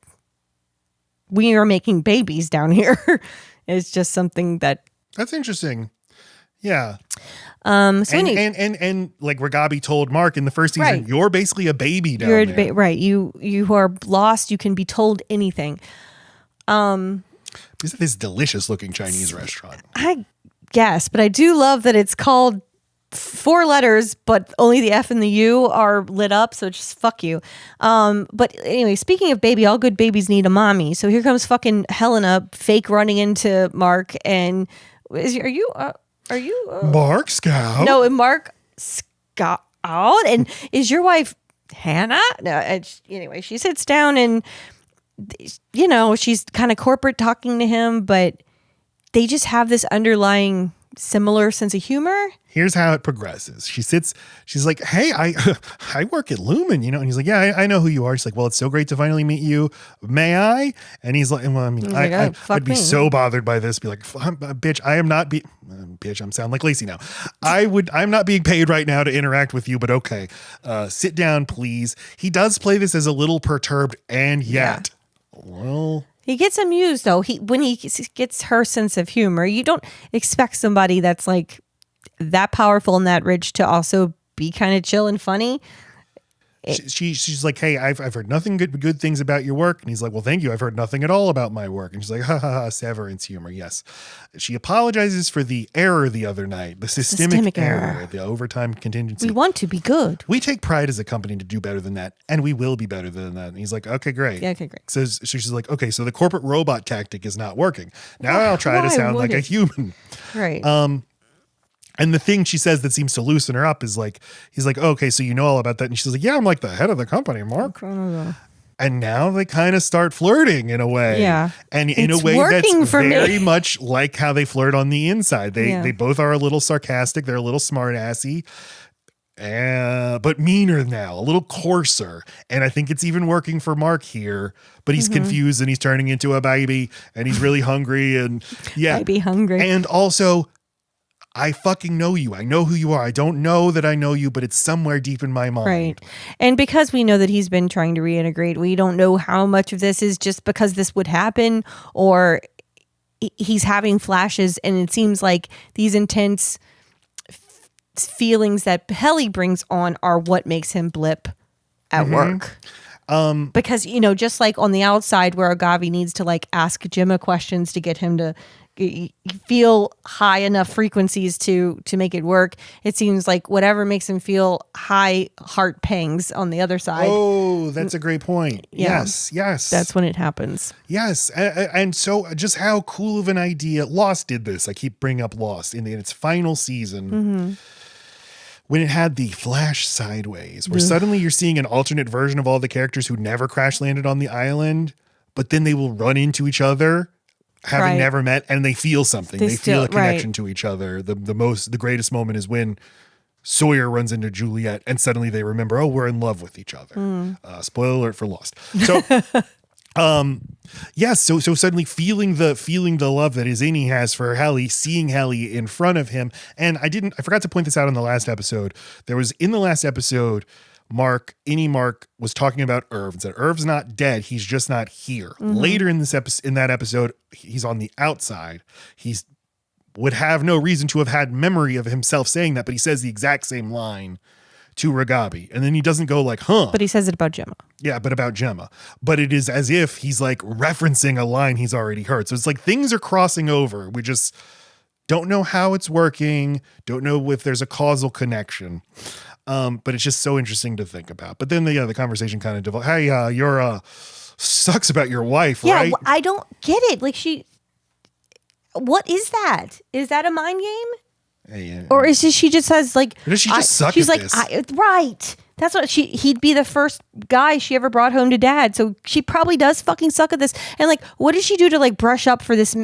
we are making babies down here. It's just something that's interesting. Yeah. And like Ragabi told Mark in the first season, you're basically a baby down there. Right. You are lost. You can be told anything. This is this delicious looking Chinese restaurant. I guess, but I do love that it's called 4 letters, but only the F and the U are lit up, so just fuck you. But anyway, speaking of baby, all good babies need a mommy. So here comes fucking Helena, fake running into Mark, and are you Mark Scout? No, Mark Scout, and is your wife Hannah? No, anyway, she sits down and she's kind of corporate talking to him, but they just have this underlying similar sense of humor. Here's how it progresses. She's like, hey, I work at Lumen, and he's like, yeah, I know who you are. She's like, well, it's so great to finally meet you. May I? And he's like, well, I mean, I'd be so bothered by this. Be like, bitch, I am not bitch, I'm sound like Lacey now. I'm not being paid right now to interact with you, but okay. Sit down, please. He does play this as a little perturbed, and yet, well, he gets amused though. When he gets her sense of humor, you don't expect somebody that's like that powerful and that rich to also be kind of chill and funny. She's like, hey, I've heard nothing good things about your work. And he's like, well, thank you. I've heard nothing at all about my work. And she's like, ha ha ha, severance humor. Yes. She apologizes for the error the other night, the systemic error, the overtime contingency. We want to be good. We take pride as a company to do better than that. And we will be better than that. And he's like, okay, great. Yeah, okay, great. So she's like, okay, so the corporate robot tactic is not working. Now I'll try to sound like a human. Right. And the thing she says that seems to loosen her up is like, he's like, oh, okay, so you know all about that. And she's like, yeah, I'm like the head of the company, Mark. And now they kind of start flirting in a way. Yeah. And in a way that's very much like how they flirt on the inside. They both are a little sarcastic. They're a little smart assy. But meaner now, a little coarser. And I think it's even working for Mark here, but he's confused and he's turning into a baby and he's really hungry and baby hungry. And also, I fucking know you. I know who you are. I don't know that I know you, but it's somewhere deep in my mind. Right. And because we know that he's been trying to reintegrate, we don't know how much of this is just because this would happen or he's having flashes. And it seems like these intense feelings that Helly brings on are what makes him blip at work. Because, just like on the outside where Agavi needs to like ask Gemma questions to get him to feel high enough frequencies to make it work. It seems like whatever makes him feel high heart pangs on the other side. Oh, that's a great point. Yeah. Yes. That's when it happens. Yes. And so just how cool of an idea. Lost did this. I keep bringing up Lost in its final season. When it had the flash sideways, where suddenly you're seeing an alternate version of all the characters who never crash landed on the island, but then they will run into each other having never met, and they feel something. They feel a connection to each other. The greatest moment is when Sawyer runs into Juliet and suddenly they remember, oh, we're in love with each other. Spoiler alert for Lost. So, yes. So suddenly feeling the love that Izini has for Helly, seeing Helly in front of him. And I forgot to point this out in the last episode. There was in the last episode, Mark was talking Irv and said, Irv's not dead. He's just not here. Later in that episode, he's on the outside. He's would have no reason to have had memory of himself saying that, but he says the exact same line to Ragabi. And then he doesn't go like, huh. But he says it about Gemma. Yeah, but about Gemma. But it is as if he's like referencing a line he's already heard. So it's like things are crossing over. We just don't know how it's working. Don't know if there's a causal connection. But it's just so interesting to think about. But then the conversation kind of developed. Hey, you're sucks about your wife, right? Yeah, I don't get it. Like what is that? Is that a mind game? Yeah. Or is she just says like? Or does she just suck she's at like, this? right. That's what he'd be the first guy she ever brought home to dad. So she probably does fucking suck at this. And like, what does she do to like brush up for this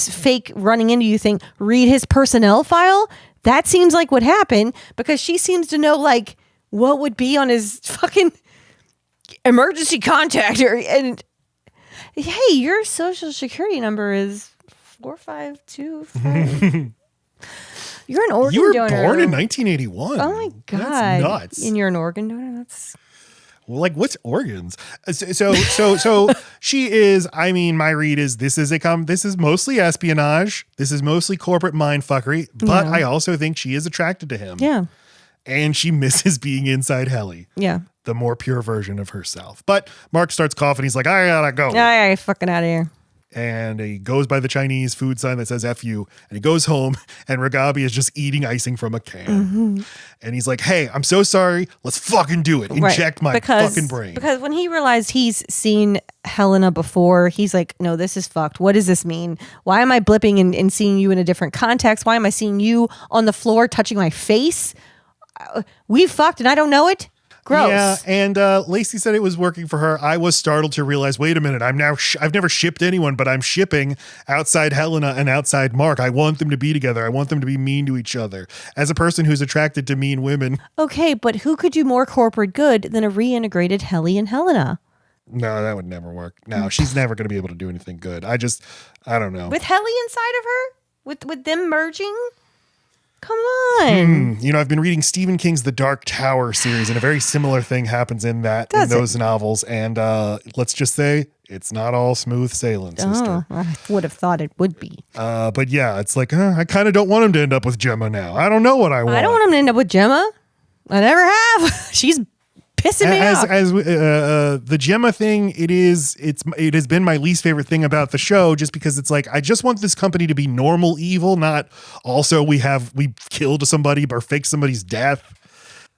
fake running into you thing? Read his personnel file? That seems like what happened because she seems to know like what would be on his fucking emergency contact. And hey, your social security number is 4525. You're an organ donor. You were born in 1981. Oh my God. That's nuts. And you're an organ donor? That's... Well, like what's organs? So she is, I mean, my read is this is mostly espionage. This is mostly corporate mindfuckery, but I also think she is attracted to him. Yeah. And she misses being inside Helly. Yeah. The more pure version of herself. But Mark starts coughing. He's like, I gotta go. Yeah, fucking out of here. And he goes by the Chinese food sign that says F you. And he goes home and Ragabi is just eating icing from a can. And he's like, hey, I'm so sorry. Let's fucking do it. Inject my fucking brain. Because when he realized he's seen Helena before, he's like, no, this is fucked. What does this mean? Why am I blipping and seeing you in a different context? Why am I seeing you on the floor touching my face? We fucked and I don't know it? gross. Yeah, and Lacey said it was working for her. I was startled to realize, wait a minute, I've never shipped anyone, but I'm shipping outside Helena and outside Mark. I want them to be together. I want them to be mean to each other. As a person who's attracted to mean women. Okay, but who could do more corporate good than a reintegrated Helly and Helena? No, that would never work. No, she's never going to be able to do anything good. I don't know. With Helly inside of her? With them merging? Come on. I've been reading Stephen King's The Dark Tower series, and a very similar thing happens in those novels. And let's just say it's not all smooth sailing, sister. Oh, I would have thought it would be. But yeah, it's like, I kind of don't want him to end up with Gemma now. I don't know what I want. I don't want him to end up with Gemma. I never have. She's pissing me off. As the Gemma thing, it has been my least favorite thing about the show, just because it's like, I just want this company to be normal evil, not also we killed somebody or faked somebody's death.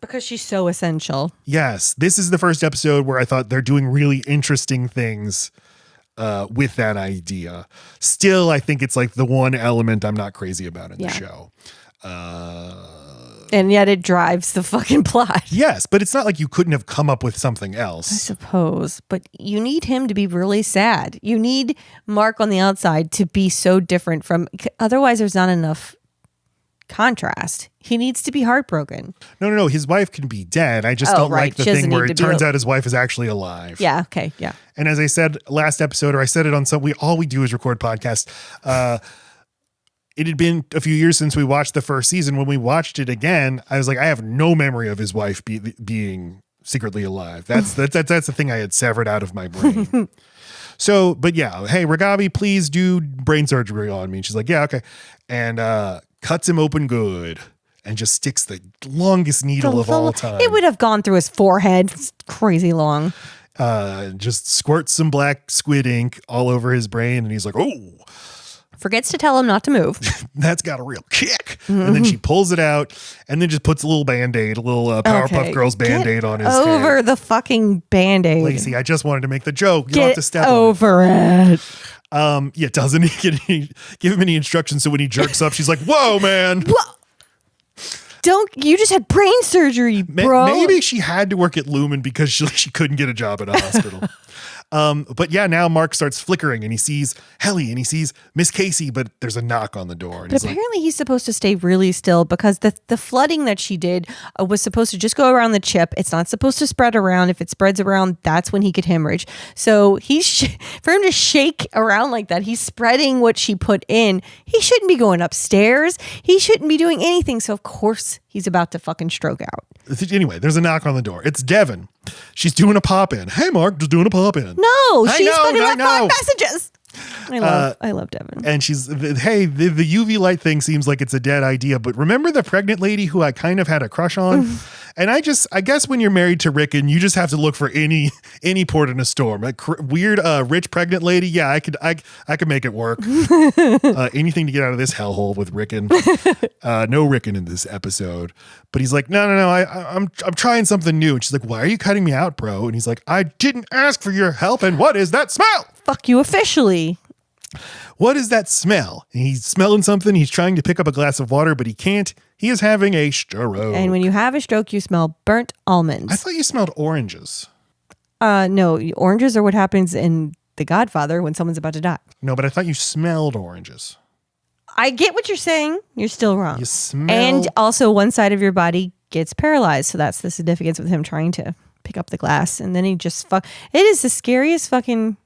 Because she's so essential. Yes, this is the first episode where I thought they're doing really interesting things with that idea. Still, I think it's like the one element I'm not crazy about in the show. And yet it drives the fucking plot. Yes, but it's not like you couldn't have come up with something else. I suppose. But you need him to be really sad. You need Mark on the outside to be so different from... Otherwise, there's not enough contrast. He needs to be heartbroken. No. His wife can be dead. I just don't like the thing where it turns out his wife is actually alive. Yeah, okay, yeah. And as I said last episode, or I said it on all we do is record podcasts. It had been a few years since we watched the first season. When we watched it again, I was like, I have no memory of his wife being secretly alive. That's the thing I had severed out of my brain. So, but yeah, hey, Ragabi, please do brain surgery on me. And she's like, yeah, okay. And cuts him open good and just sticks the longest needle of all time. It would have gone through his forehead. It's crazy long. Just squirts some black squid ink all over his brain. And he's like, oh. Forgets to tell him not to move. That's got a real kick. And then she pulls it out and then just puts a little Band-Aid, a little Powerpuff Girls Band-Aid on his head. Over the fucking Band-Aid. Lacey, I just wanted to make the joke. You don't have to step over it. Yeah, doesn't he give him any instructions? So when he jerks up, she's like, whoa, man. You just had brain surgery, bro. Maybe she had to work at Lumen because she couldn't get a job at a hospital. But yeah, now Mark starts flickering and he sees Helly and he sees Miss Casey, but there's a knock on the door. And but apparently he's supposed to stay really still because the flooding that she did was supposed to just go around the chip. It's not supposed to spread around. If it spreads around, that's when he could hemorrhage. So for him to shake around like that, he's spreading what she put in. He shouldn't be going upstairs. He shouldn't be doing anything. So of course he's about to fucking stroke out. Anyway, there's a knock on the door. It's Devin. She's doing a pop-in. Hey, Mark, just doing a pop-in. No, she's fucking left 5 messages. I love Devin. And she's, hey, the UV light thing seems like it's a dead idea, but remember the pregnant lady who I kind of had a crush on? And I guess when you're married to Rickon, you just have to look for any port in a storm. Like weird, rich pregnant lady. Yeah, I could make it work. Anything to get out of this hellhole with Rickon. No Rickon in this episode, but he's like, no. I'm trying something new. And she's like, why are you cutting me out, bro? And he's like, I didn't ask for your help. And what is that smell? Fuck you officially. What is that smell? And he's smelling something. He's trying to pick up a glass of water, but he can't. He is having a stroke. And when you have a stroke, you smell burnt almonds. I thought you smelled oranges. No, oranges are what happens in The Godfather when someone's about to die. No, but I thought you smelled oranges. I get what you're saying. You're still wrong. You smell. And also one side of your body gets paralyzed. So that's the significance of him trying to pick up the glass. And then he just It is the scariest fucking...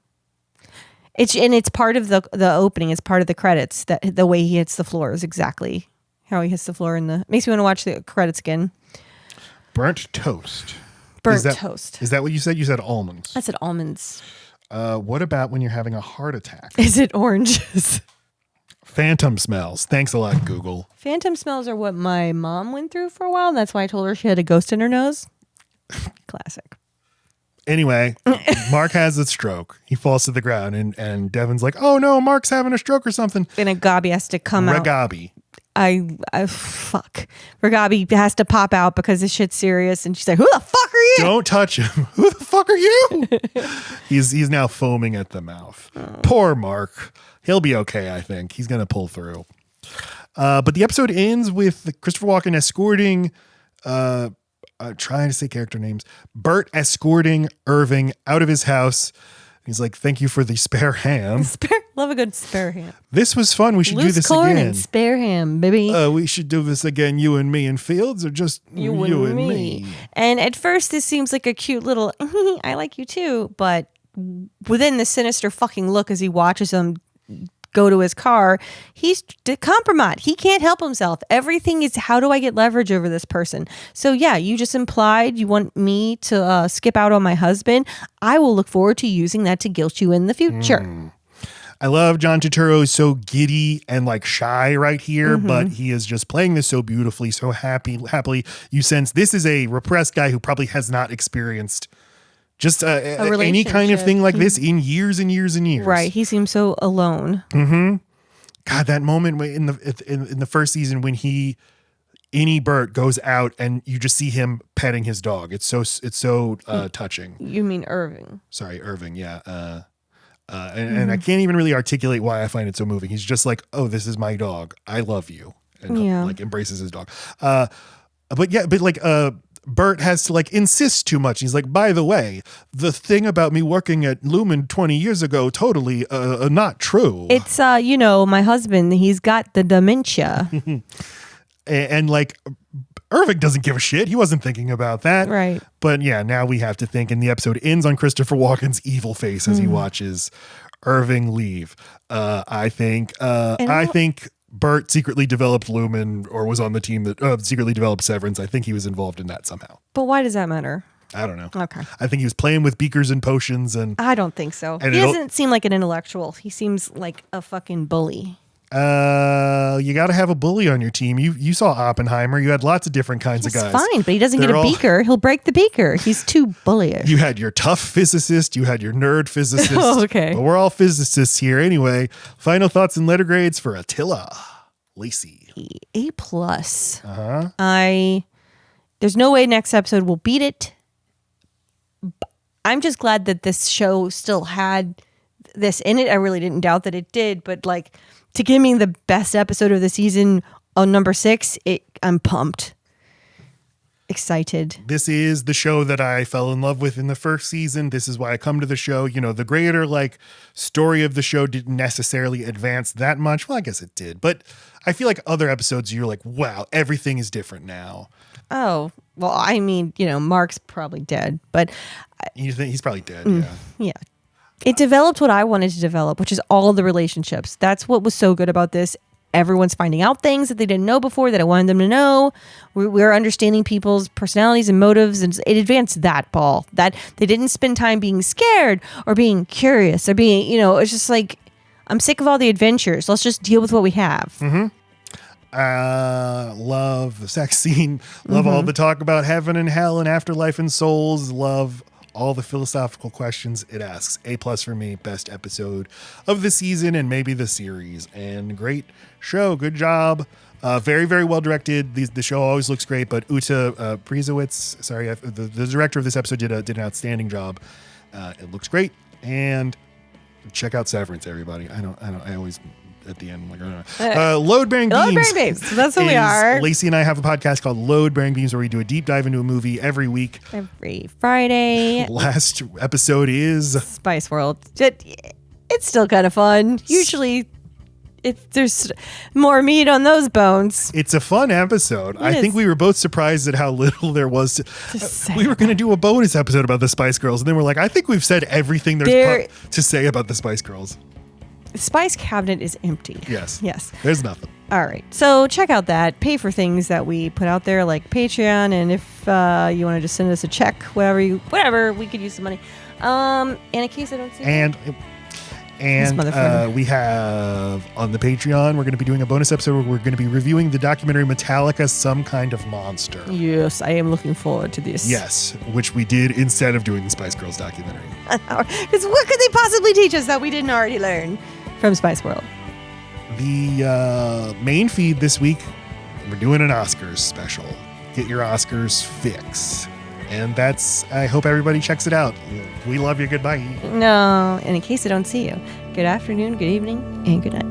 It's part of the opening. It's part of the credits. That the way he hits the floor is exactly how he hits the floor. Makes me want to watch the credits again. Burnt toast. Toast. Is that what you said? You said almonds. I said almonds. What about when you're having a heart attack? Is it oranges? Phantom smells. Thanks a lot, Google. Phantom smells are what my mom went through for a while. That's why I told her she had a ghost in her nose. Classic. Anyway, Mark has a stroke. He falls to the ground and Devin's like, oh no, Mark's having a stroke or something. And Ragabi has to come out. Ragabi. Fuck. Ragabi has to pop out because this shit's serious. And she's like, who the fuck are you? Don't touch him. Who the fuck are you? He's now foaming at the mouth. Oh. Poor Mark. He'll be okay, I think. He's going to pull through. But the episode ends with Christopher Walken escorting trying to say character names. Bert escorting Irving out of his house. He's like, thank you for the spare ham. Love a good spare ham. This was fun. We should do Loose this corn again. and spare ham, baby. We should do this again, you and me in Fields, or just you and me. And at first, this seems like a cute little, I like you too. But within the sinister fucking look as he watches him go to his car, he's compromised. He can't help himself. Everything is, how do I get leverage over this person? So yeah, you just implied you want me to skip out on my husband. I will look forward to using that to guilt you in the future. I love John Turturro is so giddy and like shy right here, but he is just playing this so beautifully, so happily. You sense this is a repressed guy who probably has not experienced just any kind of thing like this in years and years and years. Right. He seems so alone. God, that moment in the first season when Innie Bert goes out and you just see him petting his dog. It's so touching. You mean Irving? Sorry, Irving. Yeah. And I can't even really articulate why I find it so moving. He's just like, oh, this is my dog. I love you. And like embraces his dog. Bert has to like insist too much. He's like, by the way, the thing about me working at Lumen 20 years ago, totally not true. It's, my husband, he's got the dementia. and like Irving doesn't give a shit. He wasn't thinking about that. Right. But yeah, now we have to think. And the episode ends on Christopher Walken's evil face as he watches Irving leave. I think Bert secretly developed Lumen or was on the team that secretly developed Severance. I think he was involved in that somehow. But why does that matter? I don't know. Okay. I think he was playing with beakers and potions. And I don't think so. He doesn't seem like an intellectual. He seems like a fucking bully. You got to have a bully on your team. You saw Oppenheimer. You had lots of different kinds of guys. Fine, but he doesn't get a beaker. He'll break the beaker. He's too bullyish. You had your tough physicist. You had your nerd physicist. Oh, okay. But we're all physicists here anyway. Final thoughts and letter grades for Attila. Laci. A+. There's no way next episode will beat it. I'm just glad that this show still had this in it. I really didn't doubt that it did, but like to give me the best episode of the season on number 6, I'm pumped. Excited. This is the show that I fell in love with in the first season. This is why I come to the show. The greater like story of the show didn't necessarily advance that much. Well, I guess it did, but I feel like other episodes you're like, wow, everything is different now. Oh, well, I mean, Mark's probably dead, but you think he's probably dead? Yeah. It developed what I wanted to develop, which is all of the relationships. That's what was so good about this. Everyone's finding out things that they didn't know before that I wanted them to know. We're understanding people's personalities and motives, and it advanced that ball. That they didn't spend time being scared or being curious or being, it's just like, I'm sick of all the adventures. Let's just deal with what we have. Love the sex scene. Love all the talk about heaven and hell and afterlife and souls. Love all the philosophical questions it asks. A+ for me, best episode of the season and maybe the series. And great show. Good job. Very, very well directed. The show always looks great, but Uta Briesewitz, the director of this episode did an outstanding job. It looks great. And check out Severance, everybody. I always at the end, Load Bearing Beams. Load Bearing Beams. That's who we are. Laci and I have a podcast called Load Bearing Beams where we do a deep dive into a movie every week. Every Friday. Last episode is Spice World. It's still kind of fun. Usually there's more meat on those bones. It's a fun episode. I think we were both surprised at how little there was to say. We were going to do a bonus episode about the Spice Girls, and then we're like, I think we've said everything there's to say about the Spice Girls. The Spice cabinet is empty. Yes. There's nothing. All right. So check out that. Pay for things that we put out there like Patreon. And if you want to just send us a check, whatever, we could use some money. And in case I don't see And we have on the Patreon, we're going to be doing a bonus episode where we're going to be reviewing the documentary Metallica, Some Kind of Monster. Yes, I am looking forward to this. Yes, which we did instead of doing the Spice Girls documentary. Because what could they possibly teach us that we didn't already learn from Spice World? The main feed this week, we're doing an Oscars special. Get your Oscars fix. And I hope everybody checks it out. We love you. Goodbye. No, and in case I don't see you, good afternoon, good evening, and good night.